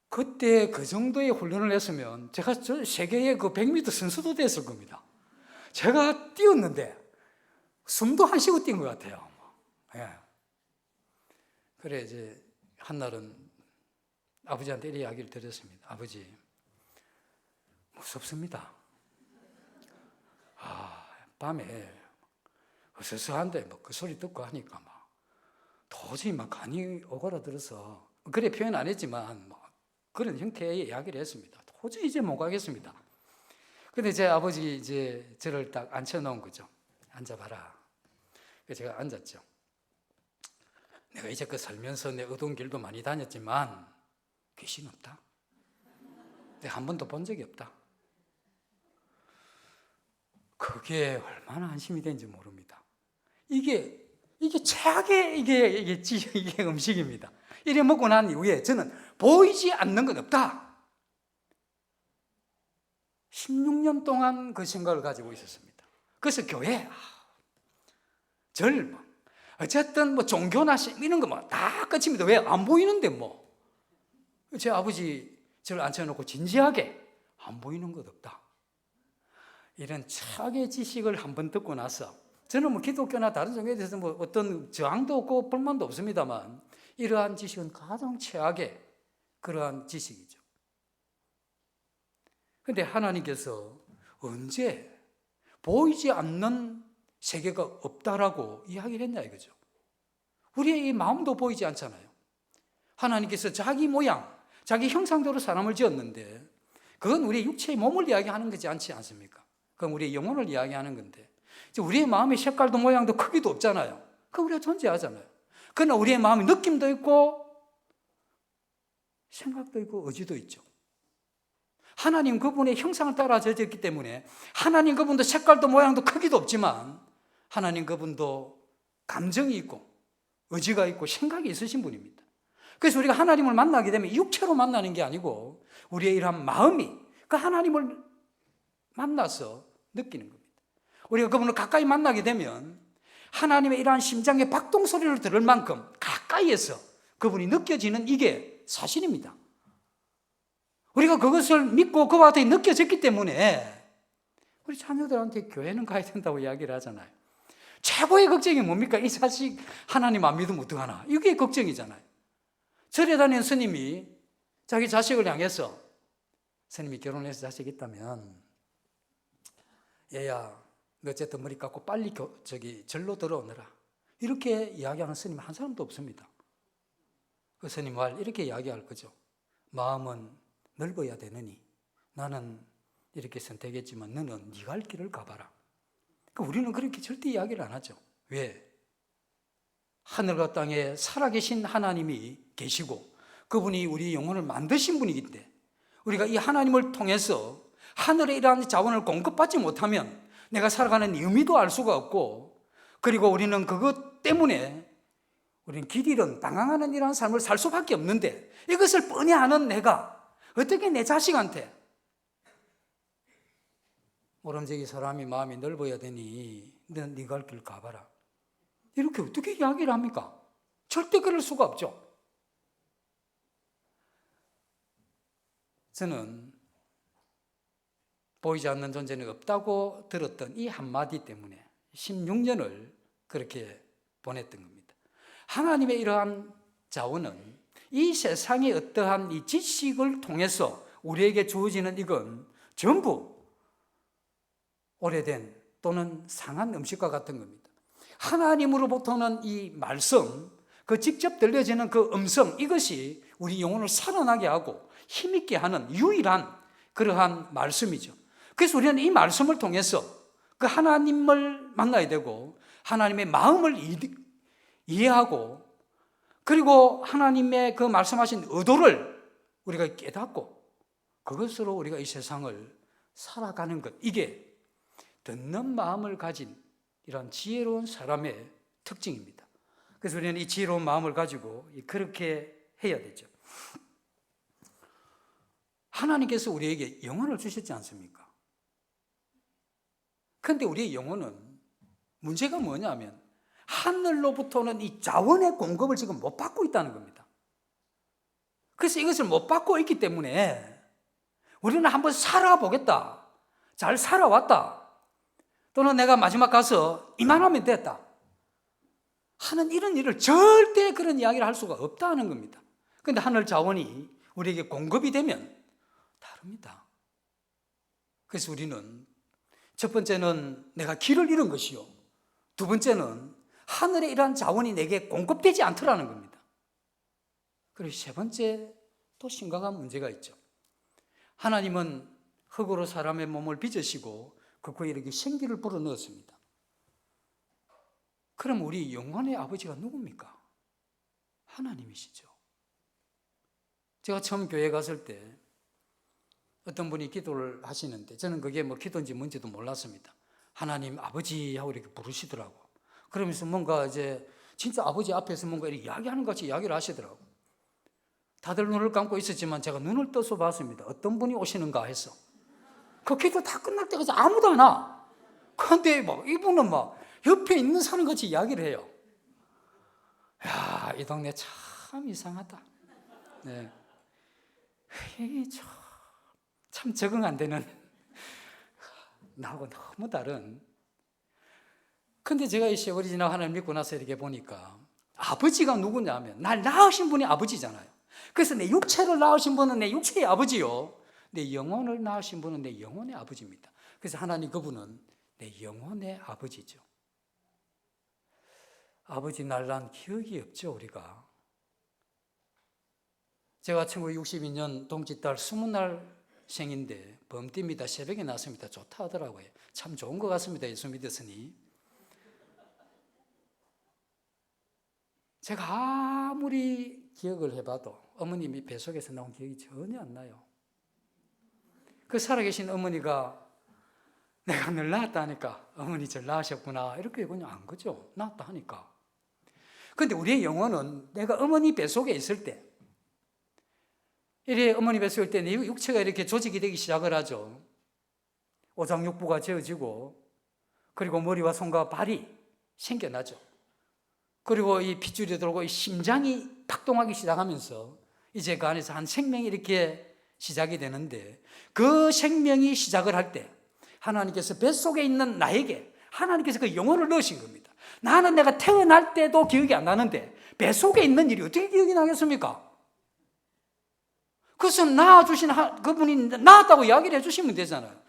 그때 그 정도의 훈련을 했으면 제가 저 세계의 그 100m 선수도 됐을 겁니다. 제가 뛰었는데 숨도 안 쉬고 뛴 것 같아요. 예. 그래 이제 한날은 아버지한테 이런 이야기를 드렸습니다. 아버지, 무섭습니다. 밤에 어서서한데 뭐 그 소리 듣고 하니까 막 도저히 막 간이 오그라들어서, 그래 표현 안 했지만 뭐 그런 형태의 이야기를 했습니다. 도저히 이제 못 가겠습니다. 근데 제 아버지 이제 저를 딱 앉혀놓은 거죠. 앉아봐라. 그래서 제가 앉았죠. 내가 이제 그 살면서 내 어두운 길도 많이 다녔지만 귀신 없다. 내가 한 번도 본 적이 없다. 그게 얼마나 안심이 되는지 모릅니다. 이게 최악의 이게 음식입니다. 이래 먹고 난 이후에 저는 보이지 않는 건 없다. 16년 동안 그 생각을 가지고 있었습니다. 그래서 교회, 절, 어쨌든 뭐 종교나 이런 거 뭐 다 끝입니다. 왜? 안 보이는데 뭐. 제 아버지 저를 앉혀놓고 진지하게 안 보이는 것 없다. 이런 최악의 지식을 한번 듣고 나서 저는 뭐 기독교나 다른 종교에 대해서 뭐 어떤 저항도 없고 불만도 없습니다만 이러한 지식은 가장 최악의 그러한 지식이죠. 그런데 하나님께서 언제 보이지 않는 세계가 없다라고 이야기를 했냐 이거죠. 우리의 이 마음도 보이지 않잖아요. 하나님께서 자기 모양, 자기 형상대로 사람을 지었는데 그건 우리의 육체의 몸을 이야기하는 거지 않지 않습니까? 그건 우리의 영혼을 이야기하는 건데 우리의 마음의 색깔도 모양도 크기도 없잖아요. 그건 우리가 존재하잖아요. 그러나 우리의 마음의 느낌도 있고 생각도 있고 의지도 있죠. 하나님 그분의 형상을 따라 지어졌기 때문에 하나님 그분도 색깔도 모양도 크기도 없지만 하나님 그분도 감정이 있고 의지가 있고 생각이 있으신 분입니다. 그래서 우리가 하나님을 만나게 되면 육체로 만나는 게 아니고 우리의 이러한 마음이 그 하나님을 만나서 느끼는 겁니다. 우리가 그분을 가까이 만나게 되면 하나님의 이러한 심장의 박동 소리를 들을 만큼 가까이에서 그분이 느껴지는 이게 사실입니다. 우리가 그것을 믿고 그와 같이 느껴졌기 때문에 우리 자녀들한테 교회는 가야 된다고 이야기를 하잖아요. 최고의 걱정이 뭡니까? 이 자식 하나님 안 믿으면 어떡하나? 이게 걱정이잖아요. 절에 다니는 스님이 자기 자식을 향해서, 스님이 결혼해서 자식 있다면 얘야 너 어쨌든 머리 깎고 빨리 절로 들어오너라, 이렇게 이야기하는 스님 한 사람도 없습니다. 그 스님 말 이렇게 이야기할 거죠. 마음은 넓어야 되느니 나는 이렇게 선택했지만 너는 네가 할 길을 가봐라. 그러니까 우리는 그렇게 절대 이야기를 안 하죠. 왜? 하늘과 땅에 살아계신 하나님이 계시고 그분이 우리 영혼을 만드신 분이기 때문에 우리가 이 하나님을 통해서 하늘의 이러한 자원을 공급받지 못하면 내가 살아가는 의미도 알 수가 없고, 그리고 우리는 그것 때문에 우리는 길 잃은 방황하는 이러한 삶을 살 수밖에 없는데 이것을 뻔히 아는 내가 어떻게 내 자식한테 모름지기 사람이 마음이 넓어야 되니 너는 네가 할 길 가봐라, 이렇게 어떻게 이야기를 합니까? 절대 그럴 수가 없죠. 저는 보이지 않는 존재는 없다고 들었던 이 한마디 때문에 16년을 그렇게 보냈던 겁니다. 하나님의 이러한 자원은 이 세상의 어떠한 이 지식을 통해서 우리에게 주어지는 이건 전부 오래된 또는 상한 음식과 같은 겁니다. 하나님으로부터는 이 말씀, 그 직접 들려지는 그 음성, 이것이 우리 영혼을 살아나게 하고 힘있게 하는 유일한 그러한 말씀이죠. 그래서 우리는 이 말씀을 통해서 그 하나님을 만나야 되고 하나님의 마음을 이해하고 그리고 하나님의 그 말씀하신 의도를 우리가 깨닫고 그것으로 우리가 이 세상을 살아가는 것, 이게 듣는 마음을 가진 이런 지혜로운 사람의 특징입니다. 그래서 우리는 이 지혜로운 마음을 가지고 그렇게 해야 되죠. 하나님께서 우리에게 영혼을 주셨지 않습니까? 그런데 우리의 영혼은 문제가 뭐냐면 하늘로부터는 이 자원의 공급을 지금 못 받고 있다는 겁니다. 그래서 이것을 못 받고 있기 때문에 우리는 한번 살아보겠다, 잘 살아왔다, 또는 내가 마지막 가서 이만하면 됐다 하는 이런 일을 절대 그런 이야기를 할 수가 없다는 겁니다. 그런데 하늘 자원이 우리에게 공급이 되면 다릅니다. 그래서 우리는 첫 번째는 내가 길을 잃은 것이요, 두 번째는 하늘의 이러한 자원이 내게 공급되지 않더라는 겁니다. 그리고 세 번째 또 심각한 문제가 있죠. 하나님은 흙으로 사람의 몸을 빚으시고 그 코에 이렇게 생기를 불어넣었습니다. 그럼 우리 영혼의 아버지가 누굽니까? 하나님이시죠. 제가 처음 교회 갔을 때 어떤 분이 기도를 하시는데 저는 그게 뭐 기도인지 뭔지도 몰랐습니다. 하나님 아버지 하고 이렇게 부르시더라고. 그러면서 뭔가 이제 진짜 아버지 앞에서 뭔가 이렇게 이야기하는 것 같이 이야기를 하시더라고. 다들 눈을 감고 있었지만 제가 눈을 떠서 봤습니다. 어떤 분이 오시는가 해서. 그 기도 다 끝날 때까지 아무도 안 와. 그런데 막 이분은 막 옆에 있는 사람 같이 이야기를 해요. 야, 이 동네 참 이상하다. 네. 참 적응 안 되는, 나하고 너무 다른. 근데 제가 이 세월이 지나고 하나님 믿고 나서 이렇게 보니까 아버지가 누구냐면 날 낳으신 분이 아버지잖아요. 그래서 내 육체를 낳으신 분은 내 육체의 아버지요, 내 영혼을 낳으신 분은 내 영혼의 아버지입니다. 그래서 하나님 그분은 내 영혼의 아버지죠. 아버지 날 낳은 기억이 없죠, 우리가. 제가 1962년 동짓달 20날 생인데 범띠입니다. 새벽에 났습니다. 좋다 하더라고요. 참 좋은 것 같습니다. 예수 믿었으니. 제가 아무리 기억을 해봐도 어머님이 뱃속에서 나온 기억이 전혀 안 나요. 그 살아계신 어머니가 내가 늘 낳았다 하니까 어머니 절 낳으셨구나 이렇게 그냥 안 거죠. 낳았다 하니까. 그런데 우리의 영혼은 내가 어머니 뱃속에 있을 때, 이래 어머니 뱃속에 있을 때 내 육체가 이렇게 조직이 되기 시작을 하죠. 오장육부가 지어지고, 그리고 머리와 손과 발이 생겨나죠. 그리고 이 핏줄이 돌고 이 심장이 박동하기 시작하면서 이제 그 안에서 한 생명이 이렇게 시작이 되는데, 그 생명이 시작을 할 때 하나님께서 뱃속에 있는 나에게 하나님께서 그 영혼을 넣으신 겁니다. 나는 내가 태어날 때도 기억이 안 나는데 뱃속에 있는 일이 어떻게 기억이 나겠습니까? 그래서 낳아주신 그분이 낳았다고 이야기를 해주시면 되잖아요.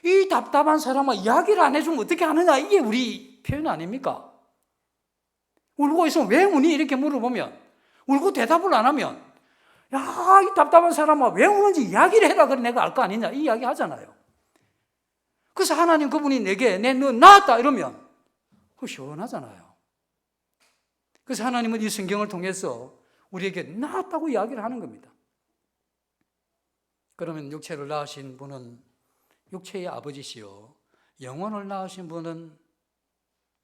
이 답답한 사람아 이야기를 안 해주면 어떻게 하느냐, 이게 우리 표현 아닙니까? 울고 있으면 왜 우니? 이렇게 물어보면, 울고 대답을 안 하면, 야, 이 답답한 사람아 왜 우는지 이야기를 해라, 그래 내가 알 거 아니냐, 이 이야기 하잖아요. 그래서 하나님 그분이 내게 너 낳았다 이러면 시원하잖아요. 그래서 하나님은 이 성경을 통해서 우리에게 낳았다고 이야기를 하는 겁니다. 그러면 육체를 낳으신 분은 육체의 아버지시요, 영혼을 낳으신 분은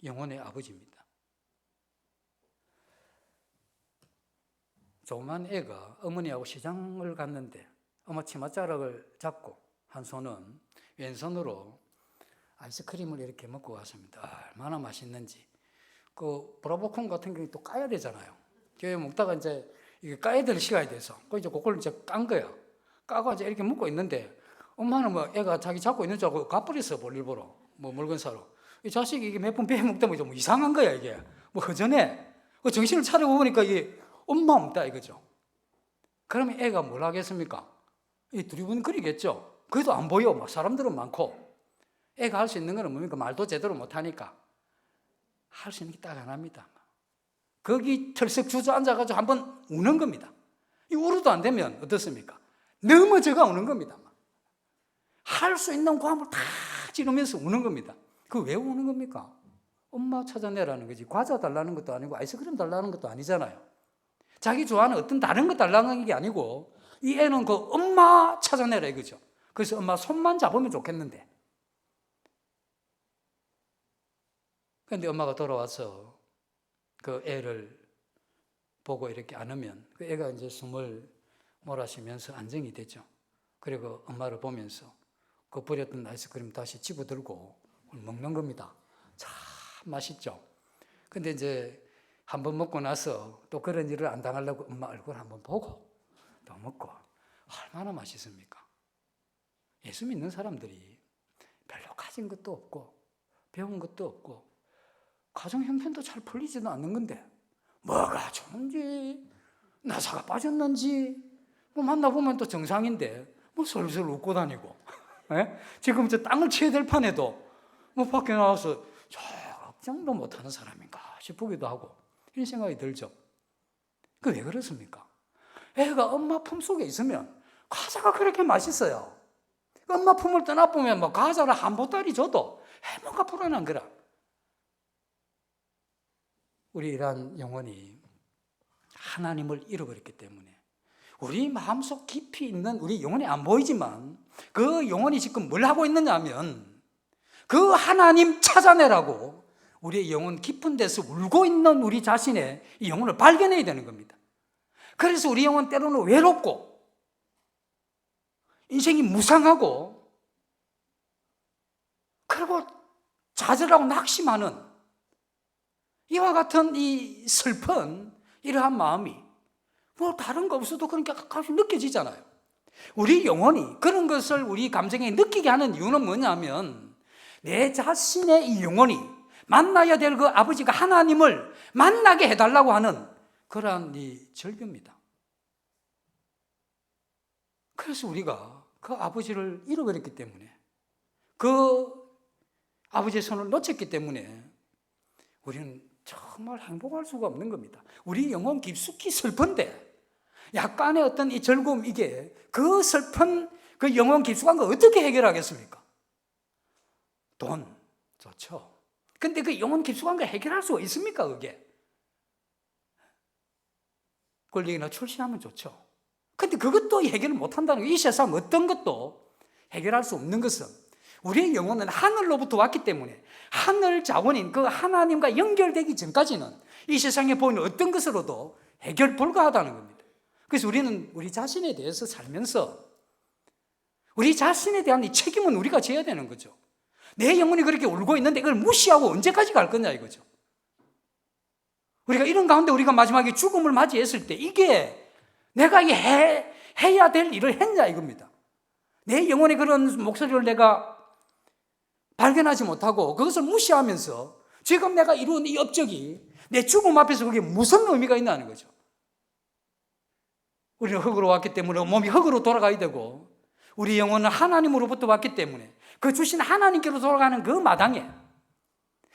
영혼의 아버지입니다. 조그만 애가 어머니하고 시장을 갔는데 엄마 치맛자락을 잡고 한 손은 왼손으로 아이스크림을 이렇게 먹고 왔습니다. 얼마나 맛있는지. 그 브라보콘 같은 경우에 또 까야 되잖아요. 교회 먹다가 이제 이게 까야 될 시간이 돼서 그 이제 그걸 이제 깐 거야. 까고 이제 이렇게 먹고 있는데 엄마는 뭐 애가 자기 잡고 있는 줄 알고 가버렸어, 볼일보러 뭐 물건 사러. 이 자식이 이게 몇 번 빼 먹다 보니까 뭐 이상한 거야 이게. 뭐 허전해. 그 정신을 차리고 보니까 이게 엄마 없다 이거죠. 그러면 애가 뭘 하겠습니까? 이 두리번거리겠죠. 그래도 안 보여. 막 사람들은 많고. 애가 할 수 있는 건 뭡니까? 말도 제대로 못하니까 할 수 있는 게 딱 하나입니다. 거기 털썩 주저앉아가지고 한번 우는 겁니다. 이 울어도 안 되면 어떻습니까? 넘어져가 우는 겁니다. 할 수 있는 고함을 다 지르면서 우는 겁니다. 그 왜 우는 겁니까? 엄마 찾아내라는 거지. 과자 달라는 것도 아니고 아이스크림 달라는 것도 아니잖아요. 자기 좋아하는 어떤 다른 거 달라는 게 아니고 이 애는 그 엄마 찾아내라 이거죠. 그래서 엄마 손만 잡으면 좋겠는데. 그런데 엄마가 돌아와서 그 애를 보고 이렇게 안으면 그 애가 이제 숨을 몰아쉬면서 안정이 되죠. 그리고 엄마를 보면서 그 버렸던 아이스크림 다시 집어들고 먹는 겁니다. 참 맛있죠. 근데 이제 한번 먹고 나서 또 그런 일을 안 당하려고 엄마 얼굴 한번 보고 또 먹고 얼마나 맛있습니까? 예수 믿는 사람들이 별로 가진 것도 없고 배운 것도 없고 가정 형편도 잘 풀리지도 않는 건데 뭐가 좋은지 나사가 빠졌는지 뭐 만나보면 또 정상인데 뭐 솔솔 웃고 다니고 예? 지금 저 땅을 치야 될 판에도 뭐 밖에 나와서 저 걱정도 못하는 사람인가 싶기도 하고 이런 생각이 들죠. 그 왜 그렇습니까? 애가 엄마 품속에 있으면 과자가 그렇게 맛있어요. 엄마 품을 떠나보면 뭐 과자를 한 보따리 줘도 뭔가 불안한 거라. 우리 이러한 영혼이 하나님을 잃어버렸기 때문에 우리 마음속 깊이 있는 우리 영혼이 안 보이지만 그 영혼이 지금 뭘 하고 있느냐 하면 그 하나님 찾아내라고 우리의 영혼 깊은 데서 울고 있는 우리 자신의 이 영혼을 발견해야 되는 겁니다. 그래서 우리 영혼 때로는 외롭고 인생이 무상하고 그리고 좌절하고 낙심하는 이와 같은 이 슬픈 이러한 마음이 뭐 다른 거 없어도 그러니까 가끔씩 느껴지잖아요. 우리 영혼이 그런 것을 우리 감정에 느끼게 하는 이유는 뭐냐면 내 자신의 이 영혼이 만나야 될 그 아버지가 하나님을 만나게 해달라고 하는 그러한 이 절규입니다. 그래서 우리가 그 아버지를 잃어버렸기 때문에 그 아버지의 손을 놓쳤기 때문에 우리는 정말 행복할 수가 없는 겁니다. 우리 영혼 깊숙이 슬픈데 약간의 어떤 이 즐거움 이게 그 슬픈 그 영혼 깊숙한 거 어떻게 해결하겠습니까? 돈 좋죠. 근데 그 영혼 깊숙한 거 해결할 수가 있습니까? 그게 권력이나 출신하면 좋죠. 근데 그것도 해결을 못한다는 거예요. 이 세상 어떤 것도 해결할 수 없는 것은 우리의 영혼은 하늘로부터 왔기 때문에 하늘 자원인 그 하나님과 연결되기 전까지는 이 세상에 보이는 어떤 것으로도 해결 불가하다는 겁니다. 그래서 우리는 우리 자신에 대해서 살면서 우리 자신에 대한 이 책임은 우리가 져야 되는 거죠. 내 영혼이 그렇게 울고 있는데 이걸 무시하고 언제까지 갈 거냐 이거죠. 우리가 이런 가운데 우리가 마지막에 죽음을 맞이했을 때 이게 내가 해야 될 일을 했냐 이겁니다. 내 영혼의 그런 목소리를 내가 발견하지 못하고 그것을 무시하면서 지금 내가 이룬 이 업적이 내 죽음 앞에서 그게 무슨 의미가 있나는 거죠. 우리는 흙으로 왔기 때문에 몸이 흙으로 돌아가야 되고 우리 영혼은 하나님으로부터 왔기 때문에 그 주신 하나님께로 돌아가는 그 마당에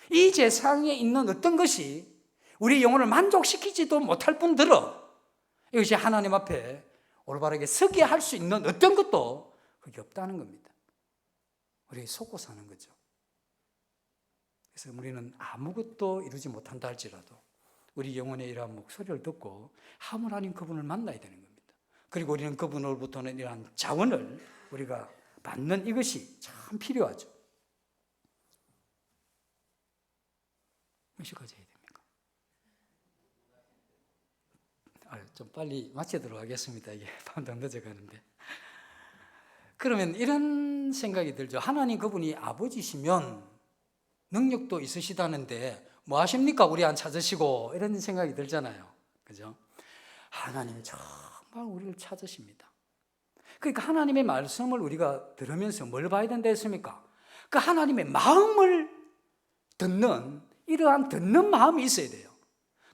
이 세상에 있는 어떤 것이 우리 영혼을 만족시키지도 못할 뿐더러 이것이 하나님 앞에 올바르게 서게 할 수 있는 어떤 것도 그게 없다는 겁니다. 우리 속고 사는 거죠. 그래서 우리는 아무것도 이루지 못한다 할지라도 우리 영혼의 이러한 목소리를 듣고 하나님 그분을 만나야 되는 겁니다. 그리고 우리는 그분으로부터는 이러한 자원을 우리가 받는 이것이 참 필요하죠. 몇 시까지 해야 됩니까? 좀 빨리 마치도록 하겠습니다. 이게 밤도 늦어가는데. 그러면 이런 생각이 들죠. 하나님 그분이 아버지시면 능력도 있으시다는데 뭐 하십니까? 우리 안 찾으시고 이런 생각이 들잖아요. 그죠? 하나님이 정말 우리를 찾으십니다. 그러니까 하나님의 말씀을 우리가 들으면서 뭘 봐야 된다 했습니까? 그 하나님의 마음을 듣는 이러한 듣는 마음이 있어야 돼요.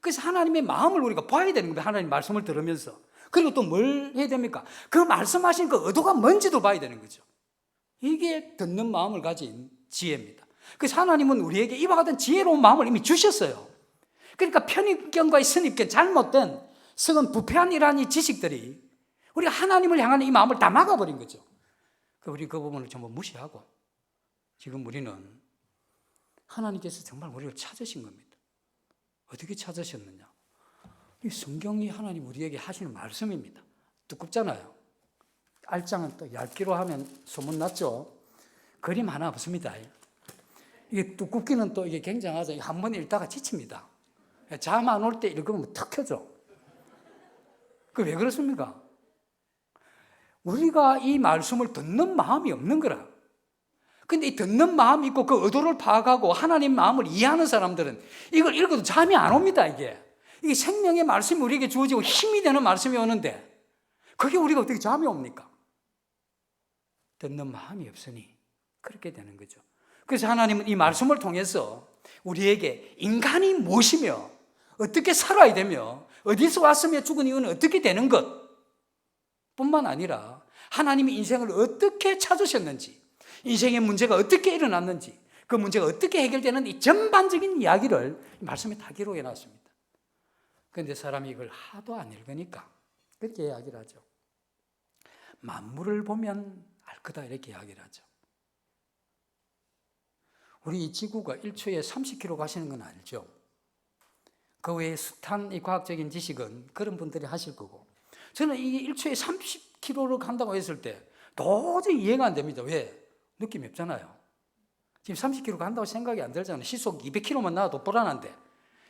그래서 하나님의 마음을 우리가 봐야 되는 겁니다. 하나님 말씀을 들으면서. 그리고 또 뭘 해야 됩니까? 그 말씀하신 그 의도가 뭔지도 봐야 되는 거죠. 이게 듣는 마음을 가진 지혜입니다. 그래서 하나님은 우리에게 이와 같은 지혜로운 마음을 이미 주셨어요. 그러니까 편입견과 선입견, 잘못된 썩은 부패한 이러한 이 지식들이 우리가 하나님을 향하는 이 마음을 다 막아버린 거죠. 우리 그 부분을 전부 무시하고 지금 우리는 하나님께서 정말 우리를 찾으신 겁니다. 어떻게 찾으셨느냐? 이 성경이 하나님 우리에게 하시는 말씀입니다. 두껍잖아요. 알장은 또 얇기로 하면 소문났죠. 그림 하나 없습니다. 이게 두껍기는 또 이게 굉장하죠. 한 번 읽다가 지칩니다. 잠 안 올 때 읽으면 턱 켜져. 그 왜 그렇습니까? 우리가 이 말씀을 듣는 마음이 없는 거라. 근데 이 듣는 마음이 있고 그 의도를 파악하고 하나님 마음을 이해하는 사람들은 이걸 읽어도 잠이 안 옵니다, 이게. 이게 생명의 말씀이 우리에게 주어지고 힘이 되는 말씀이 오는데 그게 우리가 어떻게 잠이 옵니까? 듣는 마음이 없으니 그렇게 되는 거죠. 그래서 하나님은 이 말씀을 통해서 우리에게 인간이 무엇이며 어떻게 살아야 되며 어디서 왔으며 죽은 이유는 어떻게 되는 것 뿐만 아니라 하나님이 인생을 어떻게 찾으셨는지, 인생의 문제가 어떻게 일어났는지, 그 문제가 어떻게 해결되는 이 전반적인 이야기를 말씀에 다 기록해 놨습니다. 그런데 사람이 이걸 하도 안 읽으니까 그렇게 이야기를 하죠. 만물을 보면 알 거다 이렇게 이야기를 하죠. 우리 이 지구가 1초에 30km 가시는 건 알죠? 그 외에 숱한 이 과학적인 지식은 그런 분들이 하실 거고, 저는 이게 1초에 30km를 간다고 했을 때 도저히 이해가 안 됩니다. 왜? 느낌이 없잖아요. 지금 30km 간다고 생각이 안 들잖아요. 시속 200km만 나와도 불안한데,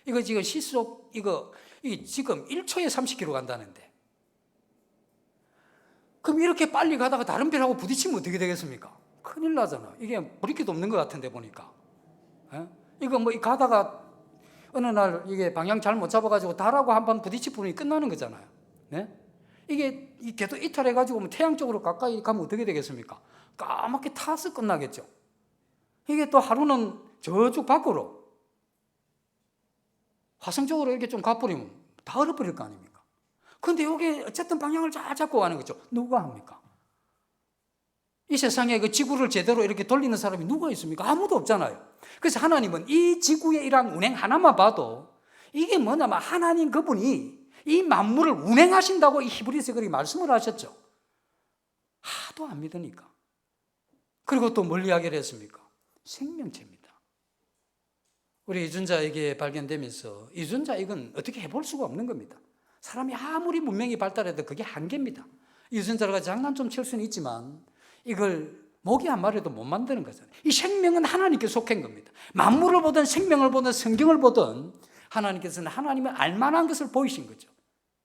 이거 지금 시속, 이게 지금 1초에 30km 간다는데, 그럼 이렇게 빨리 가다가 다른 배하고 부딪히면 어떻게 되겠습니까? 큰일 나잖아. 이게 브레이크도 없는 것 같은데 보니까. 이거 뭐 가다가 어느 날 이게 방향 잘못 잡아가지고 달하고 한번 부딪히면 끝나는 거잖아요. 네? 이게 계속 이탈해가지고 뭐 태양 쪽으로 가까이 가면 어떻게 되겠습니까? 까맣게 타서 끝나겠죠. 이게 또 하루는 저쪽 밖으로 화성 쪽으로 이렇게 좀 가버리면 다 얼어버릴 거 아닙니까? 근데 여기 어쨌든 방향을 잘 잡고 가는 거죠. 누가 합니까? 이 세상에 그 지구를 제대로 이렇게 돌리는 사람이 누가 있습니까? 아무도 없잖아요. 그래서 하나님은 이 지구의 이러한 운행 하나만 봐도 이게 뭐냐면 하나님 그분이 이 만물을 운행하신다고 이 히브리서 글이 말씀을 하셨죠. 하도 안 믿으니까. 그리고 또 뭘 이야기를 했습니까? 생명체입니다. 우리 유전자에게 발견되면서 유전자 이건 어떻게 해볼 수가 없는 겁니다. 사람이 아무리 문명이 발달해도 그게 한계입니다. 유전자가 장난 좀 칠 수는 있지만 이걸 모기 한 마리도 못 만드는 거잖아요. 이 생명은 하나님께 속한 겁니다. 만물을 보든 생명을 보든 성경을 보든 하나님께서는 하나님의 알만한 것을 보이신 거죠.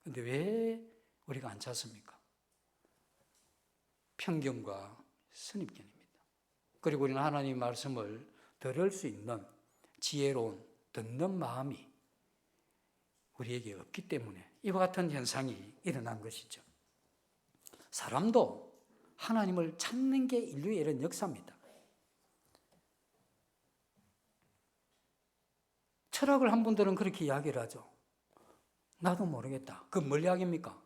그런데 왜 우리가 안 찾습니까? 편견과 선입견입니다. 그리고 우리는 하나님의 말씀을 들을 수 있는 지혜로운 듣는 마음이 우리에게 없기 때문에 이와 같은 현상이 일어난 것이죠. 사람도 하나님을 찾는 게 인류의 이런 역사입니다. 철학을 한 분들은 그렇게 이야기를 하죠. 나도 모르겠다. 그건 뭘 이야기입니까?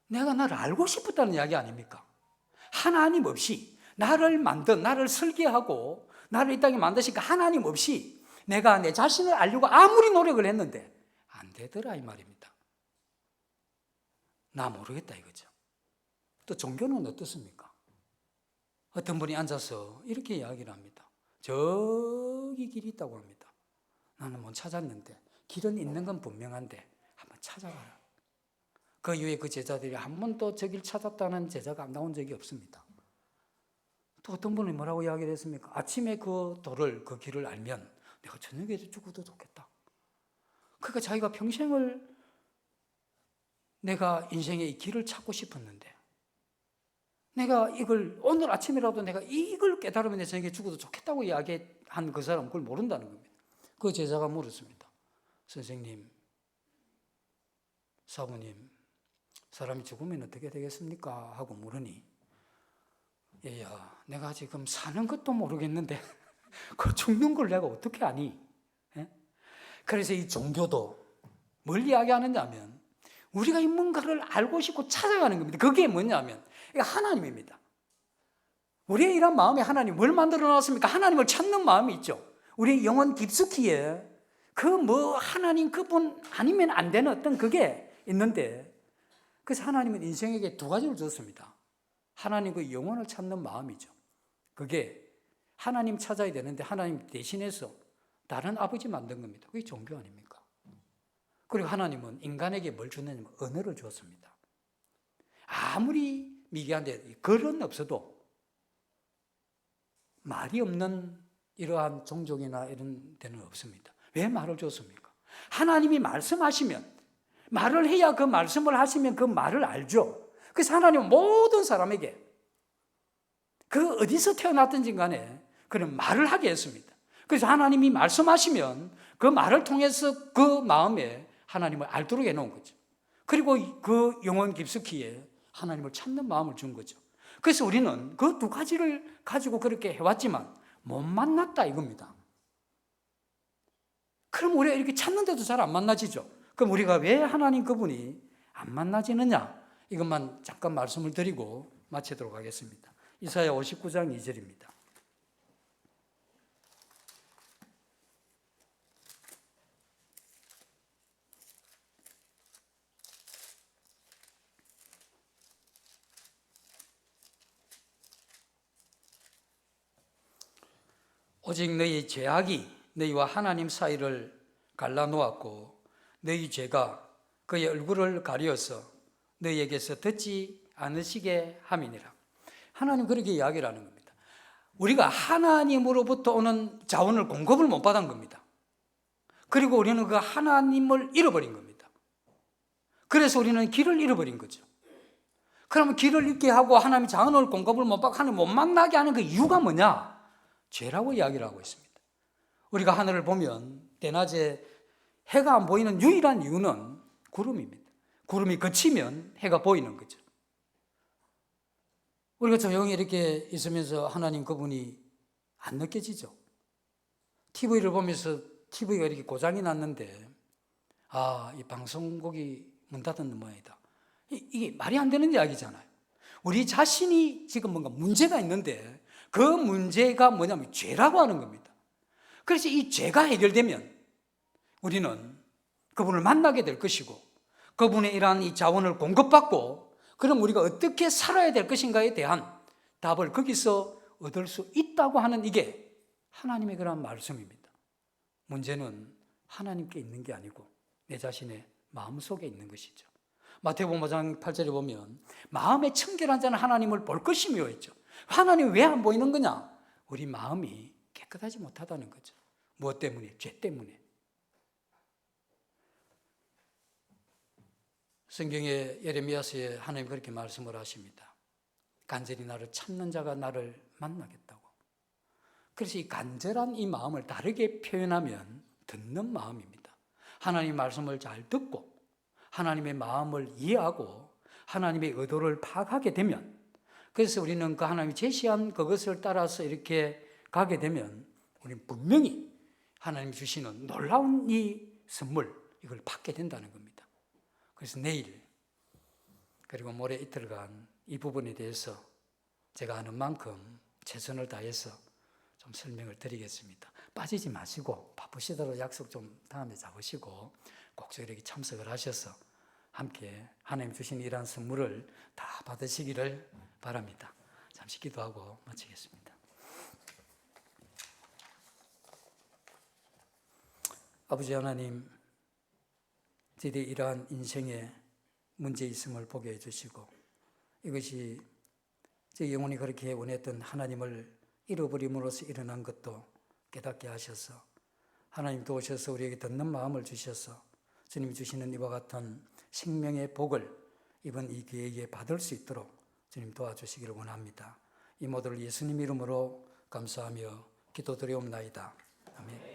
내가 나를 알고 싶었다는 이야기 아닙니까? 하나님 없이 나를 만든, 나를 설계하고 나를 이 땅에 만드시니까 하나님 없이 내가 내 자신을 알려고 아무리 노력을 했는데 안 되더라 이 말입니다. 나 모르겠다 이거죠. 또 종교는 어떻습니까? 어떤 분이 앉아서 이렇게 이야기를 합니다. 저기 길이 있다고 합니다. 나는 못 찾았는데 길은 있는 건 분명한데 한번 찾아봐라. 그 이후에 그 제자들이 한 번도 저 길 찾았다는 제자가 나온 적이 없습니다. 또 어떤 분이 뭐라고 이야기를 했습니까? 아침에 그 도를, 그 길을 알면 내가 저녁에 죽어도 좋겠다. 그러니까 자기가 평생을 내가 인생의 이 길을 찾고 싶었는데 내가 이걸 오늘 아침이라도 내가 이걸 깨달으면 내 저녁에 죽어도 좋겠다고 이야기한 그 사람은 그걸 모른다는 겁니다. 그 제자가 물었습니다. 선생님, 사부님, 사람이 죽으면 어떻게 되겠습니까? 하고 물으니 얘야, 내가 지금 사는 것도 모르겠는데 그 죽는 걸 내가 어떻게 아니? 예? 그래서 이 종교도 뭘 이야기하느냐면 우리가 이 뭔가를 알고 싶고 찾아가는 겁니다. 그게 뭐냐면 하나님입니다. 우리의 이런 마음에 하나님 뭘 만들어 놨습니까? 하나님을 찾는 마음이 있죠. 우리의 영혼 깊숙이에 그 뭐 하나님 그분 아니면 안 되는 어떤 그게 있는데, 그래서 하나님은 인생에게 두 가지를 줬습니다. 하나님 그 영혼을 찾는 마음이죠. 그게 하나님 찾아야 되는데 하나님 대신해서 다른 아버지 만든 겁니다. 그게 종교 아닙니까? 그리고 하나님은 인간에게 뭘 줬느냐면 언어를 주었습니다. 아무리 미개한데 글은 없어도 말이 없는 이러한 종족이나 이런 데는 없습니다. 왜 말을 줬습니까? 하나님이 말씀하시면, 말을 해야 그 말씀을 하시면 그 말을 알죠. 그래서 하나님은 모든 사람에게 그 어디서 태어났든지 간에 그런 말을 하게 했습니다. 그래서 하나님이 말씀하시면 그 말을 통해서 그 마음에 하나님을 알도록 해놓은 거죠. 그리고 그 영혼 깊숙이에 하나님을 찾는 마음을 준 거죠. 그래서 우리는 그 두 가지를 가지고 그렇게 해왔지만 못 만났다 이겁니다. 그럼 우리가 이렇게 찾는데도 잘 안 만나지죠. 그럼 우리가 왜 하나님 그분이 안 만나지느냐, 이것만 잠깐 말씀을 드리고 마치도록 하겠습니다. 이사야 59장 2절입니다. 오직 너희 죄악이 너희와 하나님 사이를 갈라놓았고 너희 죄가 그의 얼굴을 가리어서 너희에게서 듣지 않으시게 함이니라. 하나님 그렇게 이야기를 하는 겁니다. 우리가 하나님으로부터 오는 자원을 공급을 못 받은 겁니다. 그리고 우리는 그 하나님을 잃어버린 겁니다. 그래서 우리는 길을 잃어버린 거죠. 그러면 길을 잃게 하고 하나님 자원을 공급을 못 받고 하나님 못 만나게 하는 그 이유가 뭐냐? 죄라고 이야기를 하고 있습니다. 우리가 하늘을 보면 대낮에 해가 안 보이는 유일한 이유는 구름입니다. 구름이 그치면 해가 보이는 거죠. 우리가 조용히 이렇게 있으면서 하나님 그분이 안 느껴지죠. TV를 보면서 TV가 이렇게 고장이 났는데 이 방송국이 문 닫은 모양이다. 이게 말이 안 되는 이야기잖아요. 우리 자신이 지금 뭔가 문제가 있는데 그 문제가 뭐냐면 죄라고 하는 겁니다. 그래서 이 죄가 해결되면 우리는 그분을 만나게 될 것이고 그분의 이러한 이 자원을 공급받고 그럼 우리가 어떻게 살아야 될 것인가에 대한 답을 거기서 얻을 수 있다고 하는 이게 하나님의 그런 말씀입니다. 문제는 하나님께 있는 게 아니고 내 자신의 마음속에 있는 것이죠. 마태복음 5장 8절에 보면 마음에 청결한 자는 하나님을 볼 것이며 했죠. 하나님이 왜 안 보이는 거냐? 우리 마음이 깨끗하지 못하다는 거죠. 무엇 때문에? 죄 때문에. 성경에 예레미야서에 하나님 그렇게 말씀을 하십니다. 간절히 나를 찾는 자가 나를 만나겠다고. 그래서 이 간절한 이 마음을 다르게 표현하면 듣는 마음입니다. 하나님 말씀을 잘 듣고 하나님의 마음을 이해하고 하나님의 의도를 파악하게 되면, 그래서 우리는 그 하나님이 제시한 그것을 따라서 이렇게 가게 되면 우리는 분명히 하나님이 주시는 놀라운 이 선물, 이걸 받게 된다는 겁니다. 그래서 내일 그리고 모레 이틀간 이 부분에 대해서 제가 아는 만큼 최선을 다해서 좀 설명을 드리겠습니다. 빠지지 마시고 바쁘시더라도 약속 좀 다음에 잡으시고 꼭 저에게 참석을 하셔서 함께 하나님 주신 이러한 선물을 다 받으시기를 바랍니다. 잠시 기도하고 마치겠습니다. 아버지 하나님, 저희들이 이러한 인생의 문제 있음을 보게 해주시고 이것이 제 영혼이 그렇게 원했던 하나님을 잃어버림으로써 일어난 것도 깨닫게 하셔서 하나님 도우셔서 우리에게 듣는 마음을 주셔서 주님이 주시는 이와 같은 생명의 복을 이번 이 기회에 받을 수 있도록 주님 도와주시기를 원합니다. 이 모두를 예수님 이름으로 감사하며 기도드리옵나이다. 아멘.